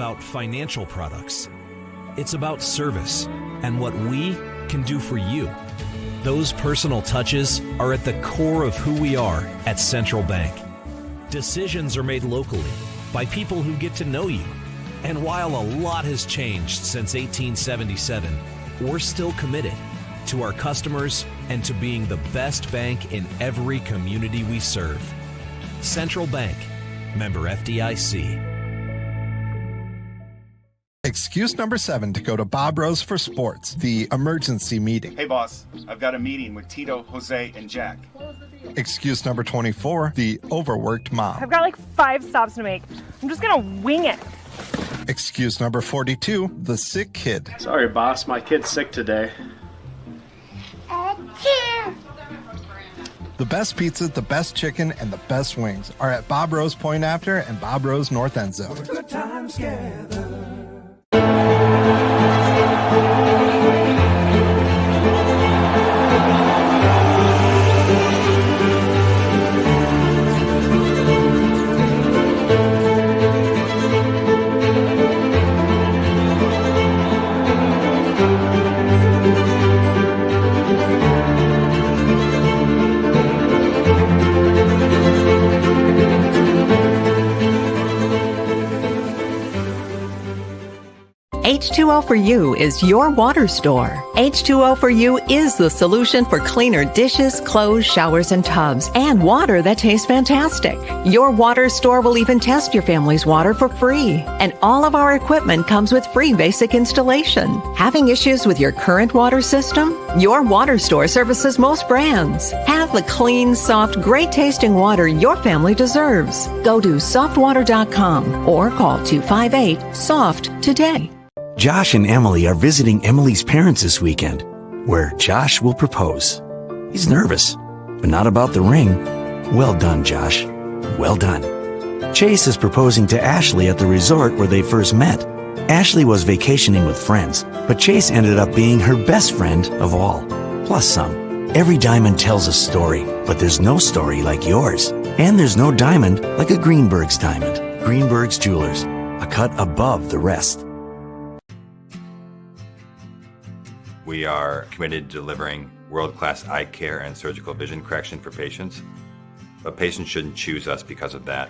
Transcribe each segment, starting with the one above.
about financial products. It's about service and what we can do for you. Those personal touches are at the core of who we are at Central Bank. Decisions are made locally by people who get to know you. And while a lot has changed since 1877, we're still committed to our customers and to being the best bank in every community we serve. Central Bank, member FDIC. Excuse number 7 to go to Bob Rose for Sports, the emergency meeting. Hey, boss, I've got a meeting with Tito, Jose, and Jack. Excuse number 24, the overworked mom. I've got like 5 stops to make. I'm just gonna wing it. Excuse number 42, the sick kid. Sorry, boss, my kid's sick today. The best pizza, the best chicken, and the best wings are at Bob Rose Point After and Bob Rose North End Zone. Good times together. H2O for You is your water store. H2O for You is the solution for cleaner dishes, clothes, showers, and tubs, and water that tastes fantastic. Your water store will even test your family's water for free. And all of our equipment comes with free basic installation. Having issues with your current water system? Your water store services most brands. Have the clean, soft, great-tasting water your family deserves. Go to softwater.com or call 258-SOFT today. Josh and Emily are visiting Emily's parents this weekend, where Josh will propose. He's nervous, but not about the ring. Well done, Josh. Well done. Chase is proposing to Ashley at the resort where they first met. Ashley was vacationing with friends, but Chase ended up being her best friend of all, plus some. Every diamond tells a story, but there's no story like yours. And there's no diamond like a Greenberg's diamond. Greenberg's Jewelers, a cut above the rest. We are committed to delivering world-class eye care and surgical vision correction for patients, but patients shouldn't choose us because of that.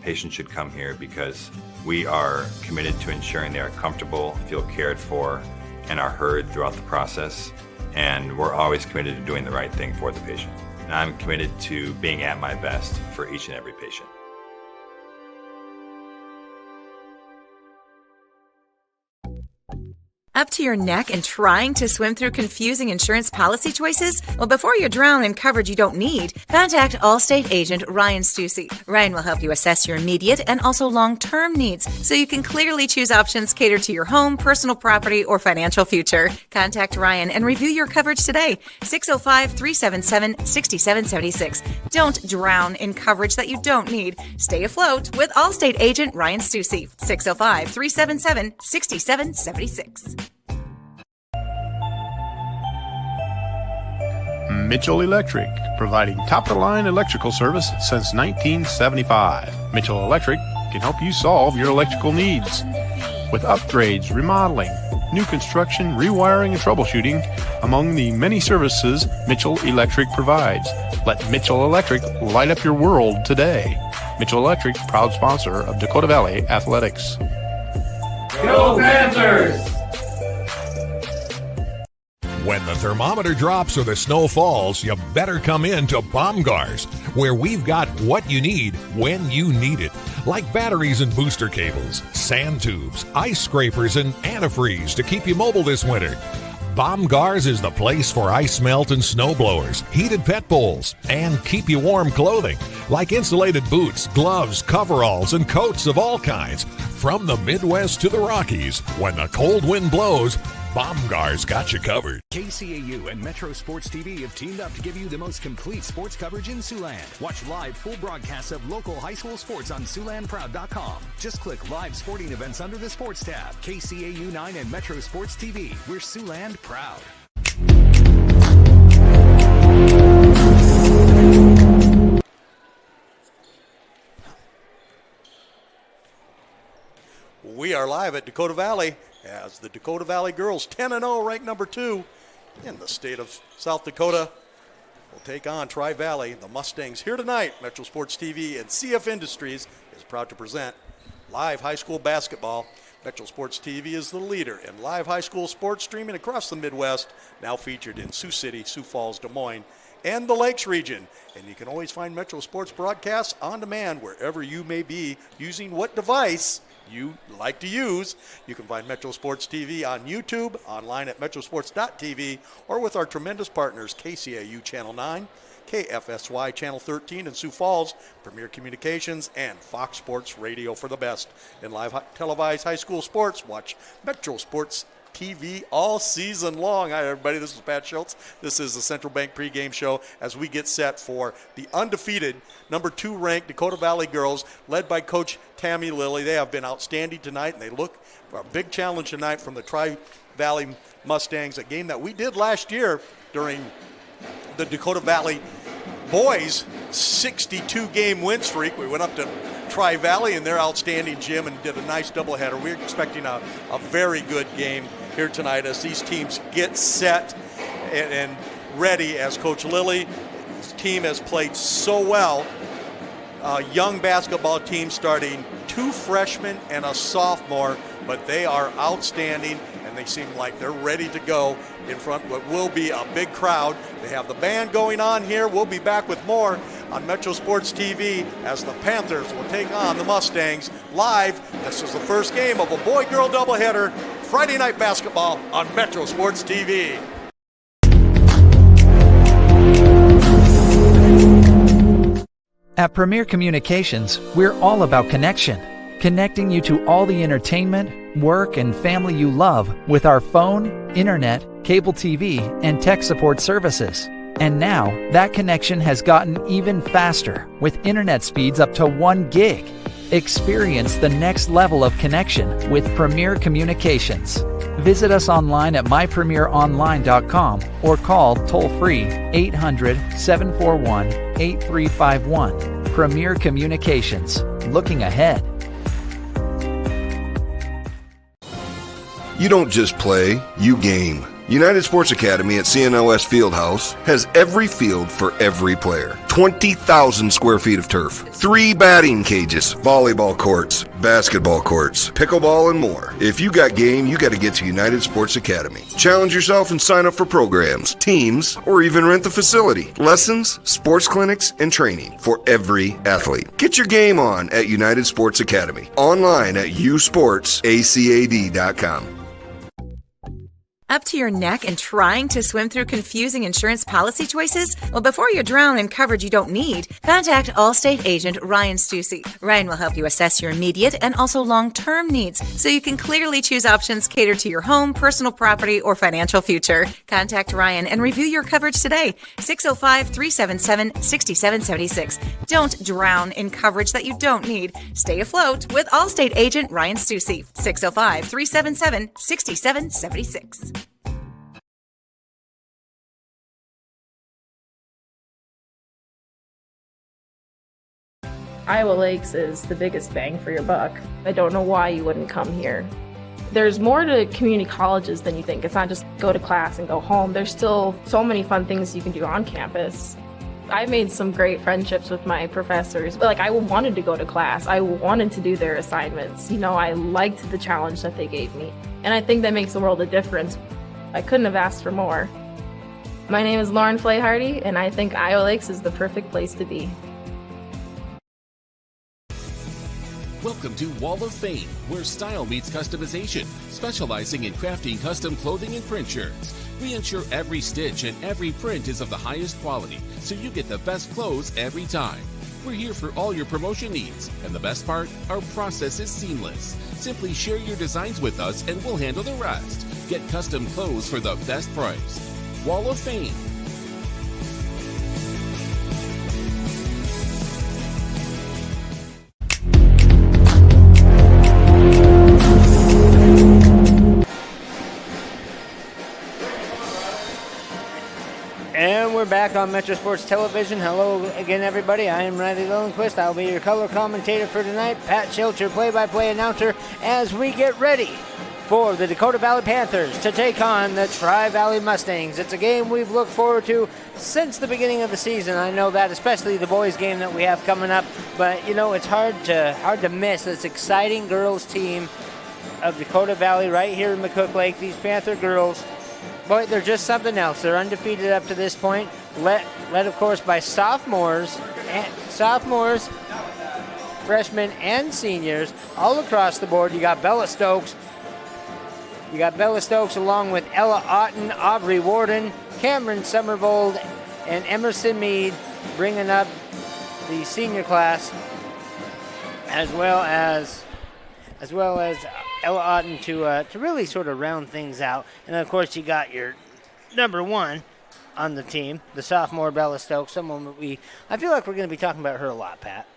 Patients should come here because we are committed to ensuring they are comfortable, feel cared for, and are heard throughout the process, and we're always committed to doing the right thing for the patient. And I'm committed to being at my best for each and every patient. Up to your neck and trying to swim through confusing insurance policy choices? Well, before you drown in coverage you don't need, contact Allstate agent Ryan Stussy. Ryan will help you assess your immediate and also long-term needs so you can clearly choose options catered to your home, personal property, or financial future. Contact Ryan and review your coverage today. 605-377-6776. Don't drown in coverage that you don't need. Stay afloat with Allstate agent Ryan Stussy. 605-377-6776. Mitchell Electric, providing top-of-the-line electrical service since 1975. Mitchell Electric can help you solve your electrical needs with upgrades, remodeling, new construction, rewiring, and troubleshooting, among the many services Mitchell Electric provides. Let Mitchell Electric light up your world today. Mitchell Electric, proud sponsor of Dakota Valley Athletics. Go Panthers! When the thermometer drops or the snow falls, you better come in to Baumgars, where we've got what you need when you need it. Like batteries and booster cables, sand tubes, ice scrapers, and antifreeze to keep you mobile this winter. Baumgars is the place for ice melt and snow blowers, heated pet bowls, and keep you warm clothing, like insulated boots, gloves, coveralls, and coats of all kinds. From the Midwest to the Rockies, when the cold wind blows, Baumgar's got you covered. KCAU and Metro Sports TV have teamed up to give you the most complete sports coverage in Siouxland. Watch live full broadcasts of local high school sports on SiouxlandProud.com. Just click Live Sporting Events under the Sports tab. KCAU 9 and Metro Sports TV. We're Siouxland proud. We are live at Dakota Valley as the Dakota Valley girls, 10-0, ranked number 2 in the state of South Dakota, will take on Tri-Valley. The Mustangs here tonight. Metro Sports TV and CF Industries is proud to present live high school basketball. Metro Sports TV is the leader in live high school sports streaming across the Midwest, now featured in Sioux City, Sioux Falls, Des Moines, and the Lakes region. And you can always find Metro Sports broadcasts on demand wherever you may be using what device you like to use. You can find Metro Sports TV on YouTube, online at metrosports.tv, or with our tremendous partners, KCAU Channel 9, KFSY Channel 13 in Sioux Falls, Premier Communications, and Fox Sports Radio for the best. In live televised high school sports, watch Metro Sports TV all season long. Hi, everybody. This is Pat Schultz. This is the Central Bank pregame show as we get set for the undefeated number 2 ranked Dakota Valley girls, led by Coach Tammy Lilly. They have been outstanding tonight, and they look for a big challenge tonight from the Tri-Valley Mustangs, a game that we did last year during the Dakota Valley boys' 62-game win streak. We went up to Tri-Valley and their outstanding gym and did a nice doubleheader. We're expecting a very good game here tonight as these teams get set and ready, as Coach Lilly's team has played so well. A young basketball team starting 2 freshmen and a sophomore, but they are outstanding and they seem like they're ready to go in front of what will be a big crowd. They have the band going on here. We'll be back with more on Metro Sports TV as the Panthers will take on the Mustangs live. This is the first game of a boy-girl doubleheader, Friday night basketball on Metro Sports TV. At Premier Communications, we're all about connection, connecting you to all the entertainment, work, and family you love with our phone, internet, cable TV, and tech support services. And now, that connection has gotten even faster with internet speeds up to 1 gig. Experience the next level of connection with Premier Communications. Visit us online at mypremieronline.com or call toll-free 800-741-8351. Premier Communications. Looking ahead. You don't just play, you game. United Sports Academy at CNOS Fieldhouse has every field for every player. 20,000 square feet of turf, 3 batting cages, volleyball courts, basketball courts, pickleball, and more. If you got game, you got to get to United Sports Academy. Challenge yourself and sign up for programs, teams, or even rent the facility. Lessons, sports clinics, and training for every athlete. Get your game on at United Sports Academy. Online at usportsacad.com. Up to your neck and trying to swim through confusing insurance policy choices? Well, before you drown in coverage you don't need, contact Allstate agent Ryan Stussy. Ryan will help you assess your immediate and also long-term needs so you can clearly choose options catered to your home, personal property, or financial future. Contact Ryan and review your coverage today. 605-377-6776. Don't drown in coverage that you don't need. Stay afloat with Allstate agent Ryan Stussy. 605-377-6776. Iowa Lakes is the biggest bang for your buck. I don't know why you wouldn't come here. There's more to community colleges than you think. It's not just go to class and go home. There's still so many fun things you can do on campus. I made some great friendships with my professors. I wanted to go to class. I wanted to do their assignments. I liked the challenge that they gave me. And I think that makes a world of difference. I couldn't have asked for more. My name is Lauren Flay-Hardy, and I think Iowa Lakes is the perfect place to be. Welcome to Wall of Fame, where style meets customization, specializing in crafting custom clothing and print shirts. We ensure every stitch and every print is of the highest quality, so you get the best clothes every time. We're here for all your promotion needs, and the best part, our process is seamless. Simply share your designs with us and we'll handle the rest. Get custom clothes for the best price. Wall of Fame. And we're back back on Metro Sports Television. Hello again, everybody. I am Riley Lillenquist. I'll be your color commentator for tonight. Pat Schilcher, play-by-play announcer, as we get ready for the Dakota Valley Panthers to take on the Tri-Valley Mustangs. It's a game we've looked forward to since the beginning of the season. I know that, especially the boys' game that we have coming up. But, you know, it's hard to miss this exciting girls' team of Dakota Valley right here in McCook Lake. These Panther girls, boy, they're just something else. They're undefeated up to this point, led of course by sophomores, freshmen, and seniors all across the board. You got Bella Stokes. You got Bella Stokes along with Ella Otten, Aubrey Warden, Cameron Summervold, and Emerson Mead, bringing up the senior class, as well as Ella Otten to really sort of round things out. And of course, you got your number one on the team, the sophomore Bella Stokes, someone that I feel like we're going to be talking about her a lot, Pat.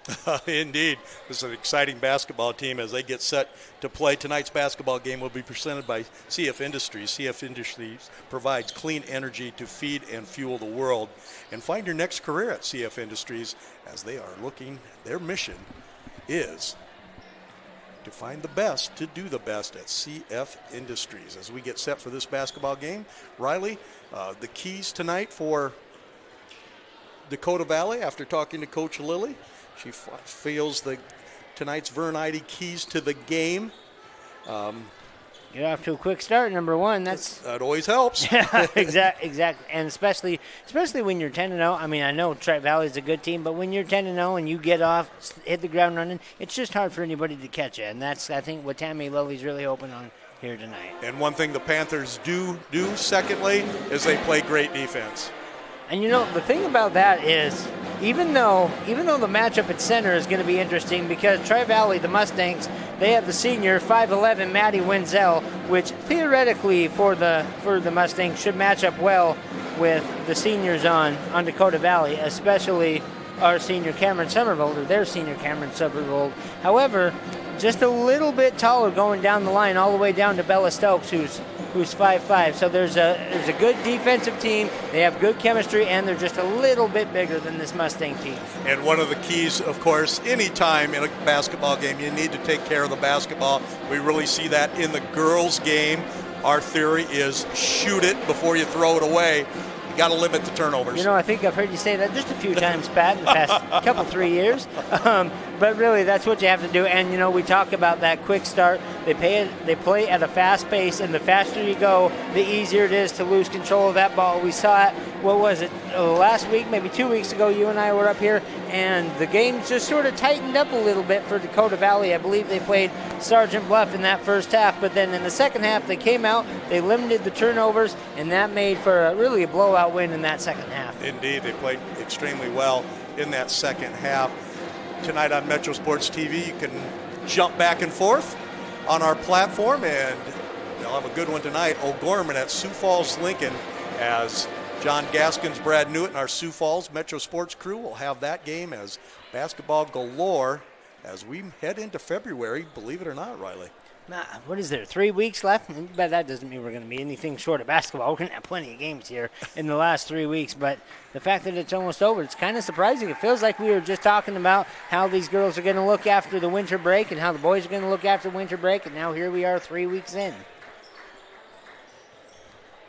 Indeed. This is an exciting basketball team as they get set to play. Tonight's basketball game will be presented by CF Industries. CF Industries provides clean energy to feed and fuel the world. And find your next career at CF Industries, as they are looking, their mission is to find the best, to do the best at CF Industries. As we get set for this basketball game, Riley, the keys tonight for Dakota Valley, after talking to Coach Lilly, she feels tonight's Vern Ide keys to the game. You're off to a quick start, number one. That always helps. Yeah, exactly. And especially when you're 10-0. I mean, I know Tri-Valley is a good team, but when you're 10-0 and you get off, hit the ground running, it's just hard for anybody to catch you. And that's, I think, what Tammy Lilly's really hoping on here tonight. And one thing the Panthers do secondly, is they play great defense. And, you know, the thing about that is, even though the matchup at center is going to be interesting, because Tri-Valley, the Mustangs, they have the senior 5'11" Maddie Wenzel, which theoretically for the Mustangs should match up well with the seniors on Dakota Valley, especially our senior Cameron Summervold, or their senior Cameron Summervold. However, just a little bit taller going down the line, all the way down to Bella Stokes, who's 5'5". So there's a good defensive team. They have good chemistry, and they're just a little bit bigger than this Mustang team. And one of the keys, of course, anytime in a basketball game, you need to take care of the basketball. We really see that in the girls' game. Our theory is shoot it before you throw it away. You got to limit the turnovers. You know, I think I've heard you say that just a few times, Pat, in the past 3 years. But really, that's what you have to do. And, you know, we talk about that quick start. They play at a fast pace, and the faster you go, the easier it is to lose control of that ball. We saw it, what was it, last week, maybe 2 weeks ago, you and I were up here, and the game just sort of tightened up a little bit for Dakota Valley. I believe they played Sergeant Bluff in that first half, but then in the second half, they came out, they limited the turnovers, and that made for really a blowout win in that second half. Indeed, they played extremely well in that second half. Tonight on Metro Sports TV, you can jump back and forth on our platform, and they'll have a good one tonight. O'Gorman at Sioux Falls Lincoln, as John Gaskins, Brad Newton, our Sioux Falls Metro Sports crew will have that game as basketball galore as we head into February, believe it or not, Riley. What is there, 3 weeks left? But that doesn't mean we're going to be anything short of basketball. We're going to have plenty of games here in the last 3 weeks. But the fact that it's almost over, it's kind of surprising. It feels like we were just talking about how these girls are going to look after the winter break and how the boys are going to look after winter break. And now here we are 3 weeks in.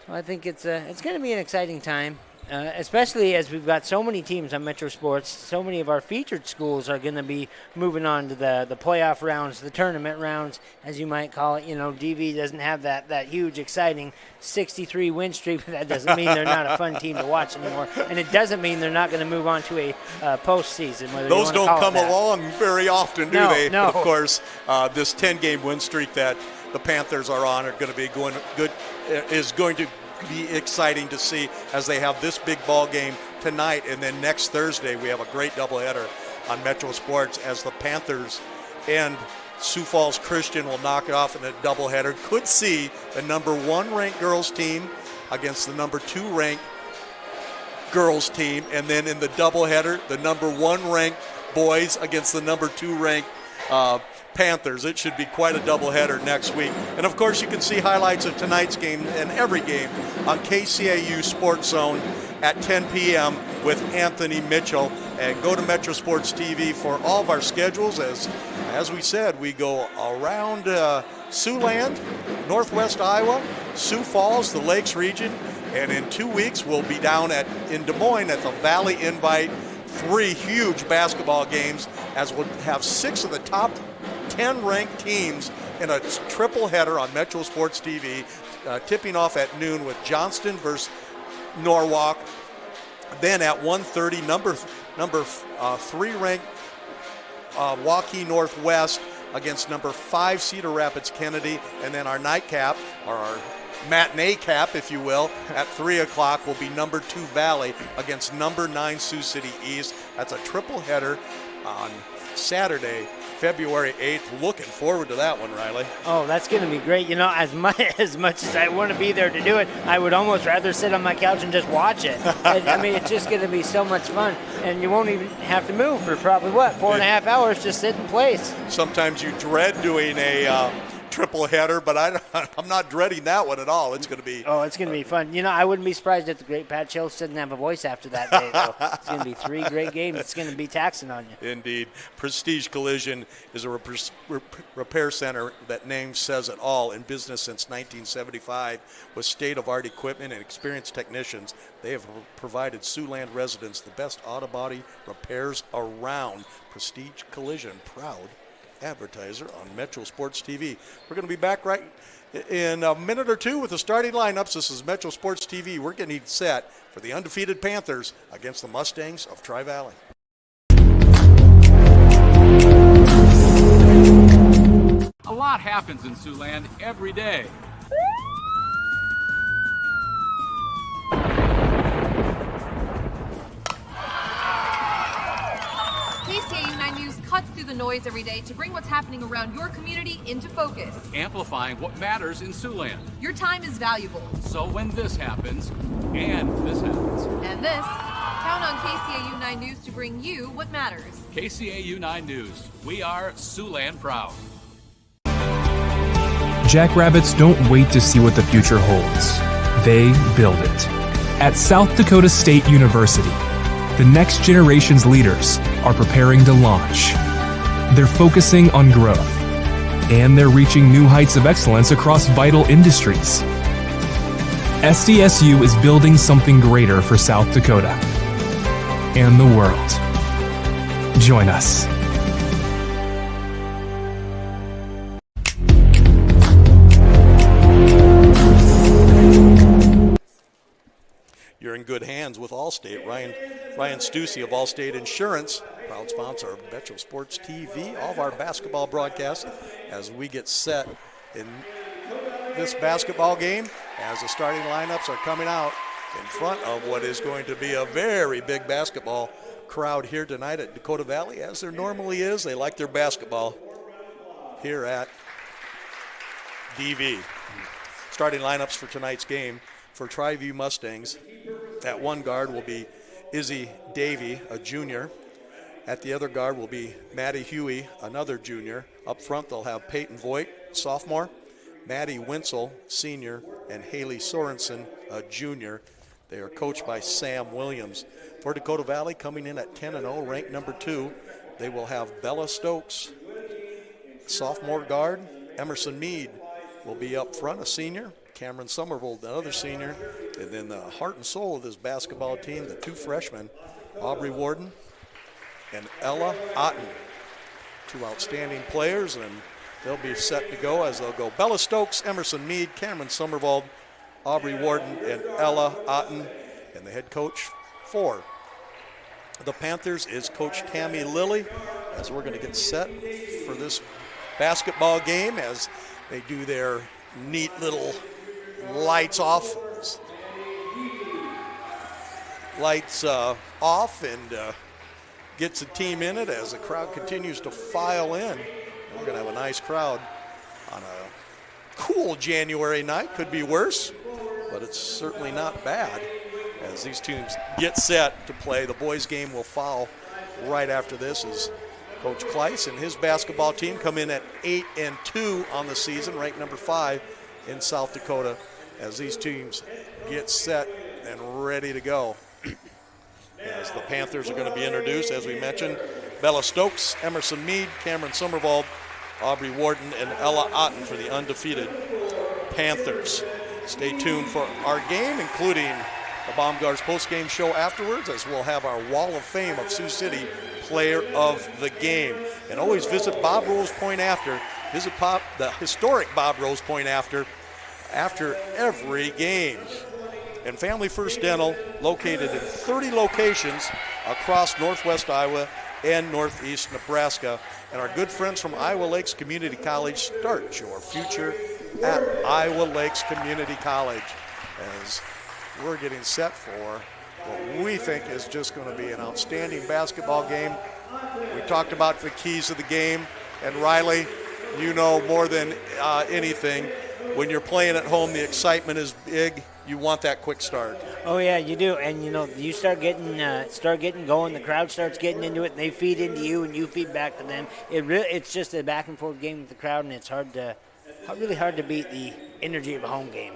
So I think it's going to be an exciting time. Especially as we've got so many teams on Metro Sports, so many of our featured schools are going to be moving on to the playoff rounds, the tournament rounds, as you might call it. You know, DV doesn't have that huge, exciting 63 win streak, but that doesn't mean they're not a fun team to watch anymore. And it doesn't mean they're not going to move on to a postseason. Those don't come along very often, do they? No. But of course, this 10-game win streak that the Panthers are on are going to be is going to be exciting to see as they have this big ball game tonight, and then next Thursday we have a great doubleheader on Metro Sports as the Panthers and Sioux Falls Christian will knock it off in a doubleheader. Could see the number 1 ranked girls team against the number 2 ranked girls team, and then in the doubleheader the number 1 ranked boys against the number 2 ranked Panthers. It should be quite a doubleheader next week. And of course, you can see highlights of tonight's game and every game on KCAU Sports Zone at 10 p.m. with Anthony Mitchell. And go to Metro Sports TV for all of our schedules. As we said, we go around Siouxland, Northwest Iowa, Sioux Falls, the Lakes region, and in 2 weeks we'll be down in Des Moines at the Valley Invite. 3 huge basketball games, as we'll have 6 of the top 10 ranked teams in a triple header on Metro Sports TV, tipping off at noon with Johnston versus Norwalk. Then at 1:30, number 3 ranked Waukee Northwest against number 5 Cedar Rapids Kennedy, and then our nightcap, or our matinee cap, if you will, at 3 o'clock will be number 2 Valley against number 9 Sioux City East. That's a triple header on Saturday, February 8th. Looking forward to that one, Riley. Oh, that's going to be great. You know, as much as I want to be there to do it, I would almost rather sit on my couch and just watch it. I mean, it's just going to be so much fun, and you won't even have to move for probably, 4.5 hours, just sit in place. Sometimes you dread doing a triple header, but I'm not dreading that one at all. It's going to be... Oh, it's going to be fun. You know, I wouldn't be surprised if the great Pat Schultz didn't have a voice after that day, though. It's going to be 3 great games. It's going to be taxing on you. Indeed. Prestige Collision is a repair center that name says it all, in business since 1975 with state-of-art equipment and experienced technicians. They have provided Siouxland residents the best auto body repairs around. Prestige Collision, proud advertiser on Metro Sports TV. We're going to be back right in a minute or two with the starting lineups. This is Metro Sports TV. We're getting set for the undefeated Panthers against the Mustangs of Tri-Valley. A lot happens in Siouxland every day. KCAU 9 News cuts through the noise every day to bring what's happening around your community into focus. Amplifying what matters in Siouxland. Your time is valuable. So when this happens, and this happens, and this, count on KCAU 9 News to bring you what matters. KCAU 9 News. We are Siouxland proud. Jackrabbits don't wait to see what the future holds. They build it. At South Dakota State University, the next generation's leaders are preparing to launch. They're focusing on growth, and they're reaching new heights of excellence across vital industries. SDSU is building something greater for South Dakota and the world. Join us. You're in good hands with Allstate. Ryan Stussy of Allstate Insurance, proud sponsor of Metro Sports TV, all of our basketball broadcasts as we get set in this basketball game as the starting lineups are coming out in front of what is going to be a very big basketball crowd here tonight at Dakota Valley, as there normally is. They like their basketball here at DV. Starting lineups for tonight's game for Tri-View Mustangs. At one guard will be Izzy Davey, a junior. At the other guard will be Maddie Huey, another junior. Up front they'll have Peyton Voigt, sophomore, Maddie Winsel, senior, and Haley Sorensen, a junior. They are coached by Sam Williams. For Dakota Valley, coming in at 10-0, ranked number 2, they will have Bella Stokes, sophomore guard. Emerson Mead will be up front, a senior. Cameron Somerville, another senior. And then the heart and soul of this basketball team, the 2 freshmen, Aubrey Warden and Ella Otten. 2 outstanding players, and they'll be set to go as they'll go Bella Stokes, Emerson Mead, Cameron Somerville, Aubrey Warden, and Ella Otten. And the head coach for the Panthers is Coach Tammy Lilly, as we're going to get set for this basketball game as they do their neat little lights off and gets the team in it as the crowd continues to file in. We're going to have a nice crowd on a cool January night. Could be worse, but it's certainly not bad as these teams get set to play. The boys game will follow right after this as Coach Kleiss and his basketball team come in at 8-2 on the season, ranked number 5 in South Dakota, as these teams get set and ready to go. as the Panthers are going to be introduced, as we mentioned. Bella Stokes, Emerson Mead, Cameron Somervald, Aubrey Warden, and Ella Otten for the undefeated Panthers. Stay tuned for our game, including the Baumgars post-game show afterwards, as we'll have our Wall of Fame of Sioux City Player of the Game. And always visit Bob Rose Point after. Visit the historic Bob Rose Point after every game. And Family First Dental, located in 30 locations across northwest Iowa and northeast Nebraska. And our good friends from Iowa Lakes Community College. Start your future at Iowa Lakes Community College, as we're getting set for what we think is just going to be an outstanding basketball game. We talked about the keys of the game, and Riley, you know more than anything, when you're playing at home, the excitement is big. You want that quick start. Oh yeah, you do, and you start getting going. The crowd starts getting into it, and they feed into you, and you feed back to them. It's just a back and forth game with the crowd, and it's really hard to beat the energy of a home game.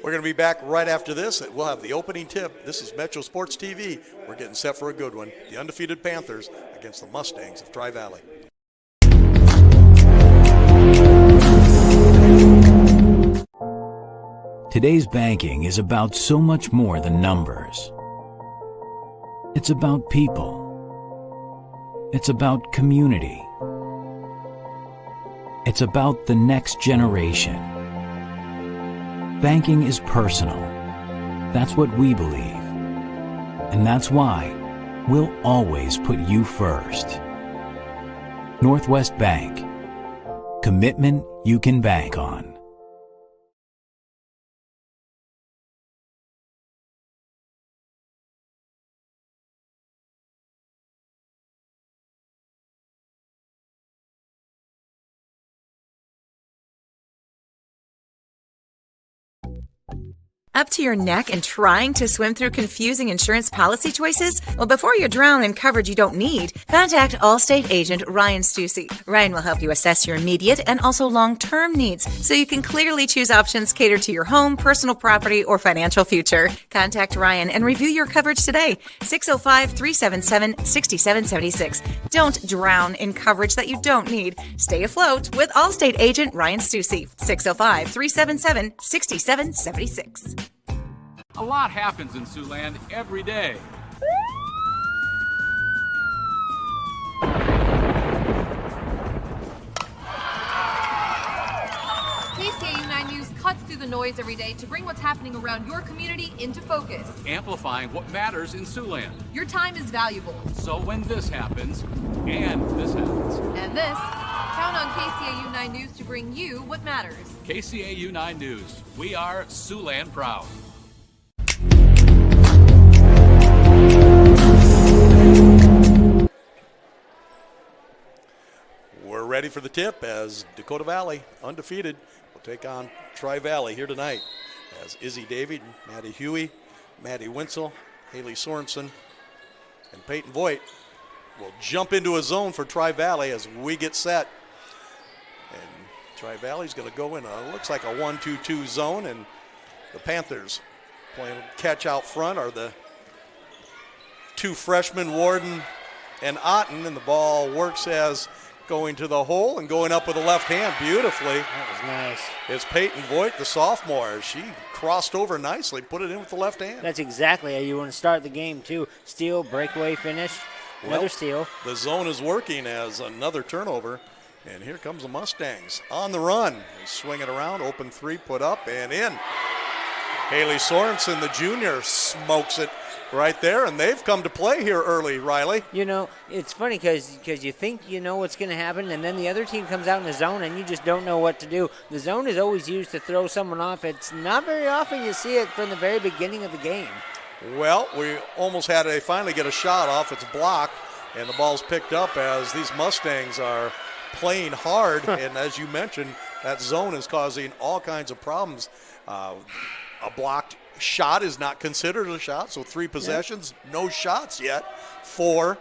We're going to be back right after this. We'll have the opening tip. This is Metro Sports TV. We're getting set for a good one. The undefeated Panthers against the Mustangs of Tri-Valley. Today's banking is about so much more than numbers. It's about people. It's about community. It's about the next generation. Banking is personal. That's what we believe. And that's why we'll always put you first. Northwest Bank. Commitment you can bank on. Up to your neck and trying to swim through confusing insurance policy choices? Well, before you drown in coverage you don't need, contact Allstate agent Ryan Stussy. Ryan will help you assess your immediate and also long-term needs so you can clearly choose options catered to your home, personal property, or financial future. Contact Ryan and review your coverage today. 605-377-6776. Don't drown in coverage that you don't need. Stay afloat with Allstate agent Ryan Stussy. 605-377-6776. A lot happens in Siouxland every day. KCAU 9 News cuts through the noise every day to bring what's happening around your community into focus. Amplifying what matters in Siouxland. Your time is valuable. So when this happens, and this happens, and this, count on KCAU 9 News to bring you what matters. KCAU 9 News. We are Siouxland proud. We're ready for the tip as Dakota Valley, undefeated, will take on Tri-Valley here tonight as Izzy Davied, Maddie Huey, Maddie Winsel, Haley Sorensen, and Peyton Voigt will jump into a zone for Tri-Valley as we get set. And Tri-Valley's going to go in looks like a 1-2-2 zone, and the Panthers playing catch out front are the two freshmen, Warden and Otten, and the ball works as going to the hole and going up with the left hand beautifully. That was nice. It's Peyton Voigt, the sophomore. She crossed over nicely, put it in with the left hand. That's exactly how you want to start the game, too. Steal, breakaway finish, another steal. The zone is working as another turnover. And here comes the Mustangs on the run. They swing it around, open three, put up and in. Haley Sorensen, the junior, smokes it right there, and they've come to play here early, Riley. You know, it's funny because you think you know what's going to happen, and then the other team comes out in the zone, and you just don't know what to do. The zone is always used to throw someone off. It's not very often you see it from the very beginning of the game. Well, we almost had to finally get a shot off. It's blocked, and the ball's picked up as these Mustangs are playing hard, and as you mentioned, that zone is causing all kinds of problems. A blocked shot is not considered a shot, so 3 possessions, no shots yet for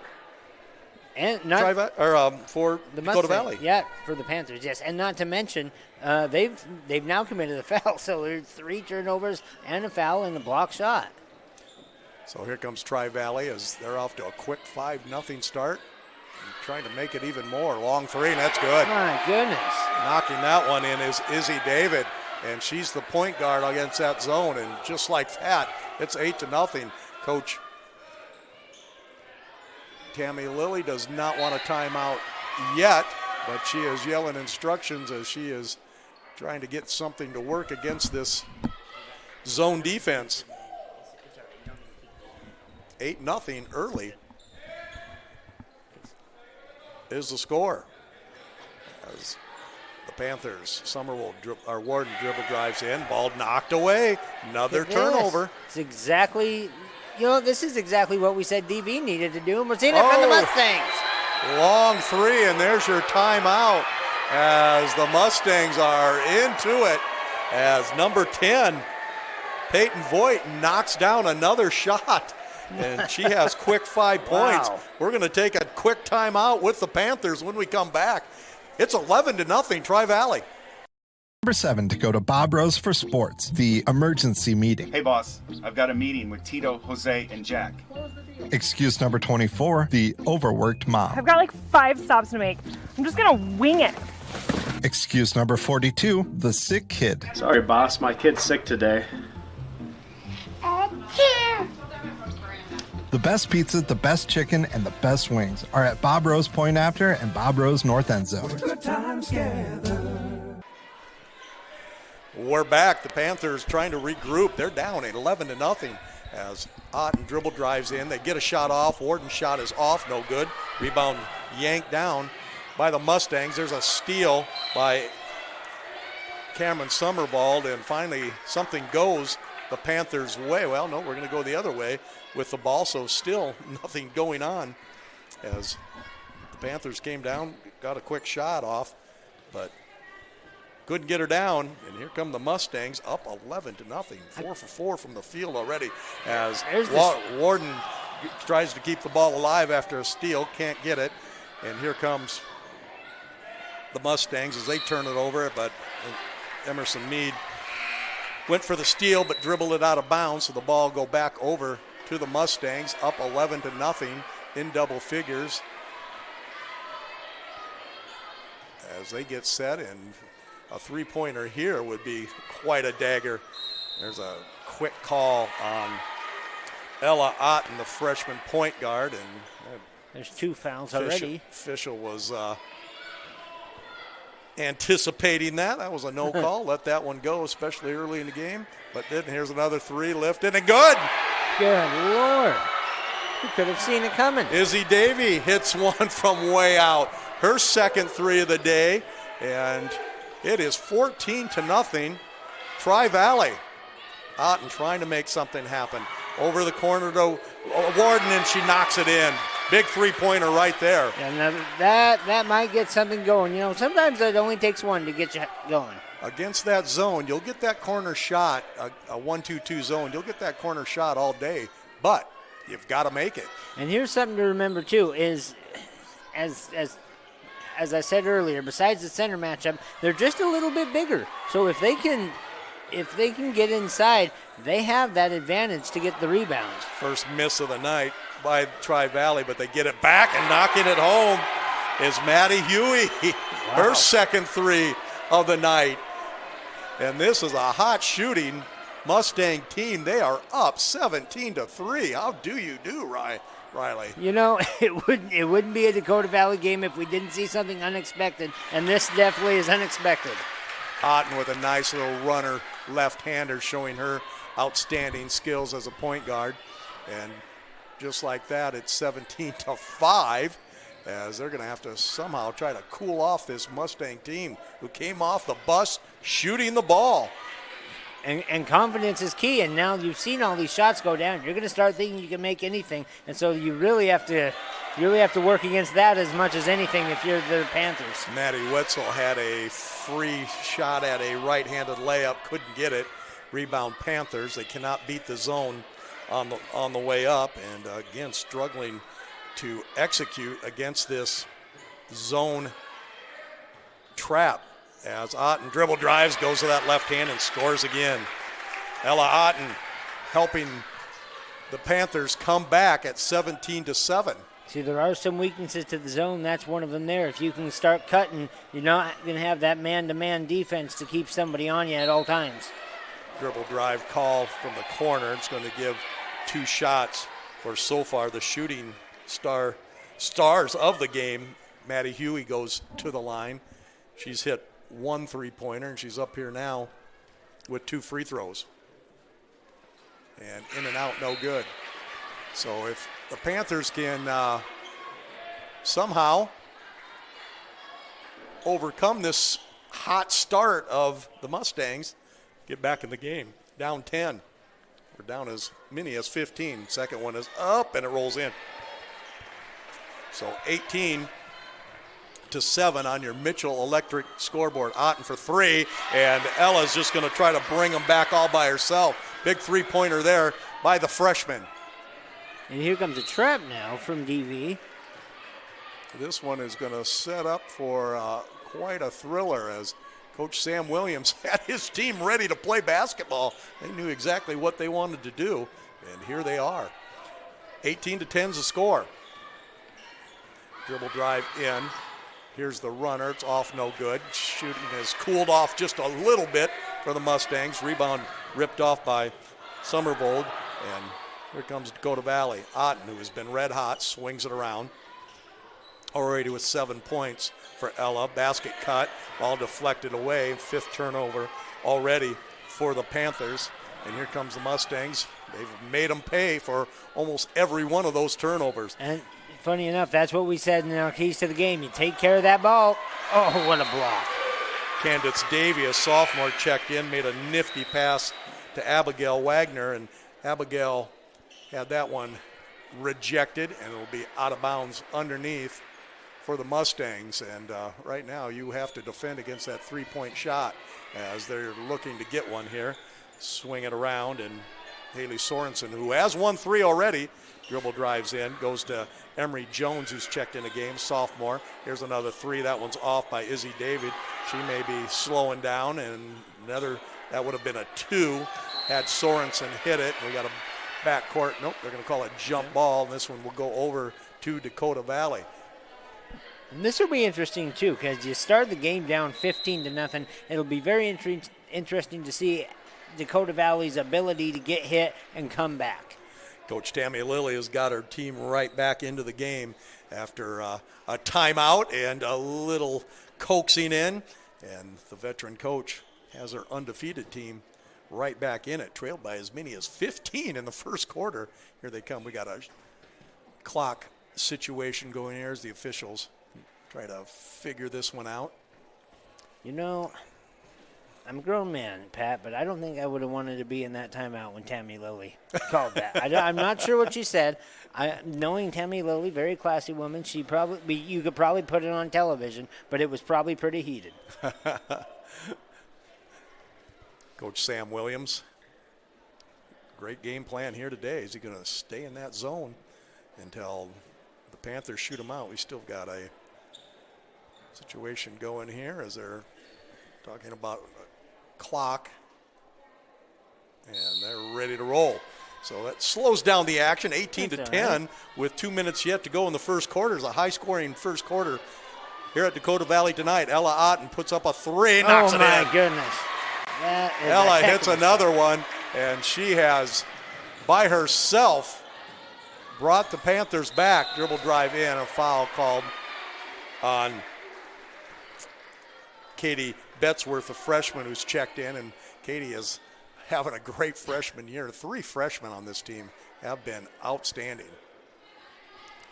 for the Dakota Valley. Yeah, for the Panthers, yes. And not to mention, they've now committed a foul, so there's 3 turnovers and a foul and a block shot. So here comes Tri-Valley as they're off to a quick 5-0 start. And trying to make it even more. Long three, and that's good. My goodness. Knocking that one in is Izzy David, and she's the point guard against that zone. And just like that, it's 8-0. Coach Tammy Lilly does not want a timeout yet, but she is yelling instructions as she is trying to get something to work against this zone defense. 8-0 early is the score. As the Panthers, Warden dribble drives in, ball knocked away, another turnover. It's exactly, this is exactly what we said DV needed to do, and we're seeing it from the Mustangs. Long three, and there's your timeout as the Mustangs are into it as number 10, Peyton Voigt, knocks down another shot. And she has quick 5 points. Wow. We're going to take a quick timeout with the Panthers when we come back. It's 11-0 Tri-Valley. Number 7 to go to Bob Rose for Sports, the emergency meeting. Hey, boss, I've got a meeting with Tito, Jose, and Jack. Excuse number 24, the overworked mom. I've got like 5 stops to make. I'm just gonna wing it. Excuse number 42, the sick kid. Sorry, boss, my kid's sick today. The best pizza, the best chicken, and the best wings are at Bob Rose Point After and Bob Rose North End Zone. Good times together. We're back. The Panthers trying to regroup. They're down 11-0 as Otten dribble drives in. They get a shot off. Warden's shot is off, no good. Rebound yanked down by the Mustangs. There's a steal by Cameron Summervald, and finally something goes the Panthers' way. Well, no, we're going to go the other way with the ball, so still nothing going on as the Panthers came down, got a quick shot off, but couldn't get her down. And here come the Mustangs up 11-0, 4 for 4 from the field already as Warden tries to keep the ball alive after a steal, can't get it. And here comes the Mustangs as they turn it over, but Emerson Mead went for the steal but dribbled it out of bounds, so the ball go back over to the Mustangs, up 11-0 in double figures as they get set, and a three-pointer here would be quite a dagger. There's a quick call on Ella Otten, the freshman point guard, and there's 2 fouls already. Official was anticipating that. That was a no call. Let that one go, especially early in the game. But then here's another three lifted and good. Good Lord. Who could have seen it coming? Izzy Davy hits one from way out. Her second three of the day. And it is 14-0 Tri-Valley. Otten trying to make something happen. Over the corner to Warden, and she knocks it in. Big three-pointer right there. And that might get something going. Sometimes it only takes one to get you going. Against that zone, you'll get that corner shot, a 1-2-2 zone. You'll get that corner shot all day, but you've got to make it. And here's something to remember too: is as I said earlier, besides the center matchup, they're just a little bit bigger. So if they can get inside, they have that advantage to get the rebounds. First miss of the night by Tri-Valley, but they get it back, and knocking it home is Maddie Huey. Wow. Her second three of the night. And this is a hot shooting Mustang team. They are up 17-3. How do you do, Riley? It wouldn't be a Dakota Valley game if we didn't see something unexpected, and this definitely is unexpected. Otten with a nice little runner, left-hander, showing her outstanding skills as a point guard. And just like that, it's 17-5. As they're going to have to somehow try to cool off this Mustang team who came off the bus shooting the ball. And confidence is key, and now you've seen all these shots go down. You're going to start thinking you can make anything, and so you really have to work against that as much as anything if you're the Panthers. Maddie Wetzel had a free shot at a right-handed layup, couldn't get it. Rebound Panthers. They cannot beat the zone on the way up, and again struggling to execute against this zone trap as Otten dribble drives, goes to that left hand and scores again. Ella Otten helping the Panthers come back at 17-7. See, there are some weaknesses to the zone. That's one of them there. If you can start cutting, you're not going to have that man-to-man defense to keep somebody on you at all times. Dribble drive call from the corner. It's going to give 2 shots for so far the shooting stars of the game. Maddie Huey goes to the line. She's hit 1 3-pointer, and she's up here now with 2 free throws. And in and out, no good. So if the Panthers can somehow overcome this hot start of the Mustangs, get back in the game. Down 10. We're down as many as 15. Second one is up, and it rolls in. So 18-7 on your Mitchell Electric scoreboard. Otten for 3, and Ella's just going to try to bring them back all by herself. Big 3-pointer there by the freshman. And here comes a trap now from DV. This one is going to set up for quite a thriller as Coach Sam Williams had his team ready to play basketball. They knew exactly what they wanted to do, and here they are. 18-10 is the score. Dribble drive in. Here's the runner. It's off, no good. Shooting has cooled off just a little bit for the Mustangs. Rebound ripped off by Summervold, and here comes Dakota Valley. Otten, who has been red hot, swings it around. Already with 7 points for Ella. Basket cut, ball deflected away. 5th turnover already for the Panthers. And here comes the Mustangs. They've made them pay for almost every one of those turnovers. And funny enough, that's what we said in our keys to the game. You take care of that ball. Oh, what a block. Candace Davy, a sophomore, checked in, made a nifty pass to Abigail Wagner, and Abigail had that one rejected, and it'll be out of bounds underneath for the Mustangs. And right now you have to defend against that 3-point shot as they're looking to get one here. Swing it around, and Haley Sorensen, who has 1 3 already, dribble drives in, goes to Emery Jones, who's checked in a game, sophomore. Here's another 3. That one's off by Izzy David. She may be slowing down, and another, that would have been a 2 had Sorensen hit it. We got a backcourt. Nope, they're going to call it jump ball, and this one will go over to Dakota Valley. And this will be interesting, too, because you start the game down 15-0. It'll be very interesting to see Dakota Valley's ability to get hit and come back. Coach Tammy Lilly has got her team right back into the game after a timeout and a little coaxing in. And the veteran coach has her undefeated team right back in it, trailed by as many as 15 in the first quarter. Here they come. We got a clock situation going here as the officials try to figure this one out. You know, I'm a grown man, Pat, but I don't think I would have wanted to be in that timeout when Tammy Lilly called that. I'm not sure what she said. Knowing Tammy Lilly, very classy woman, you could probably put it on television, but it was probably pretty heated. Coach Sam Williams, great game plan here today. Is he going to stay in that zone until the Panthers shoot him out? We still got a situation going here as they're talking about a clock, and they're ready to roll. So that slows down the action, 18-10 with 2 minutes yet to go in the first quarter. It's a high-scoring first quarter here at Dakota Valley tonight. Ella Otten puts up a 3, knocks it in. Oh, my goodness. Ella hits another one, and she has, by herself, brought the Panthers back. Dribble drive in, a foul called on Katie Betzworth, a freshman who's checked in, and Katie is having a great freshman year. 3 freshmen on this team have been outstanding.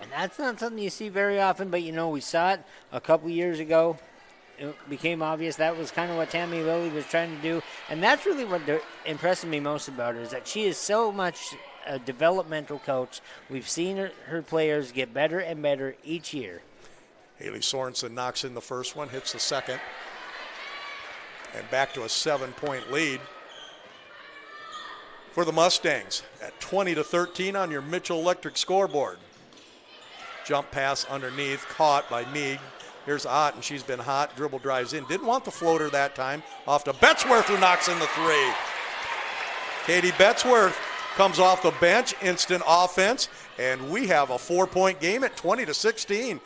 And that's not something you see very often, but, we saw it a couple years ago. It became obvious that was kind of what Tammy Lilly was trying to do. And that's really what impressed me most about her, is that she is so much a developmental coach. We've seen her players get better and better each year. Haley Sorensen knocks in the first one, hits the second. And back to a 7-point lead for the Mustangs at 20-13 on your Mitchell Electric scoreboard. Jump pass underneath, caught by Meade. Here's Otten. She's been hot. Dribble drives in. Didn't want the floater that time. Off to Betzworth, who knocks in the 3. Katie Betzworth comes off the bench, instant offense, and we have a 4-point game at 20-16.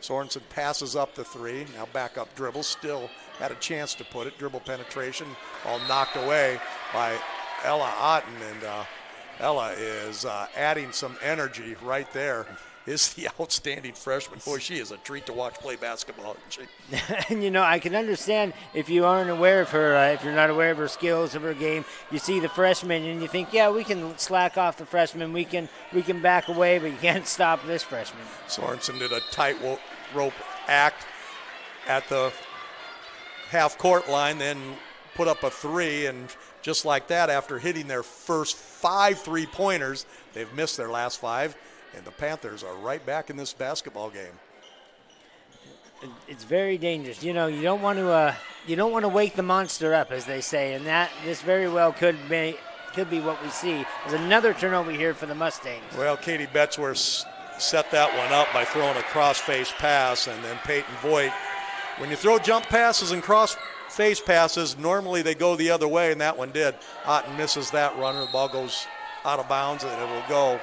Sorensen passes up the three, now back up dribble, still had a chance to put it, dribble penetration, all knocked away by Ella Otten, and Ella is adding some energy right there. Is the outstanding freshman. Boy, she is a treat to watch play basketball, isn't she? And, I can understand if you aren't aware of her, if you're not aware of her skills, of her game, you see the freshman and you think, yeah, we can slack off the freshman, we can back away, but you can't stop this freshman. Sorensen did a tightrope act at the half-court line, then put up a three, and just like that, after hitting their first 5 3-pointers, they've missed their last 5. And the Panthers are right back in this basketball game. It's very dangerous. You don't want to wake the monster up, as they say, and this very well could be what we see. There's another turnover here for the Mustangs. Well, Katie Betzworth set that one up by throwing a cross-face pass, and then Peyton Voigt. When you throw jump passes and cross-face passes, normally they go the other way, and that one did. Otten misses that runner. The ball goes out of bounds, and it will go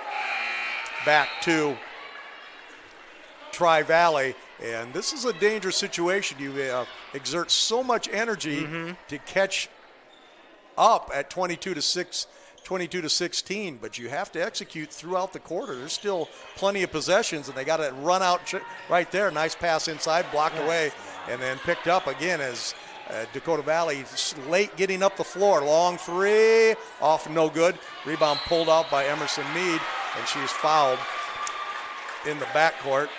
back to Tri-Valley, and this is a dangerous situation. You exert so much energy to catch up at 22-16, but you have to execute throughout the quarter. There's still plenty of possessions, and they got to run out right there. Nice pass inside, blocked away, and then picked up again as Dakota Valley late getting up the floor. Long three, off no good. Rebound pulled out by Emerson Mead, and she's fouled in the backcourt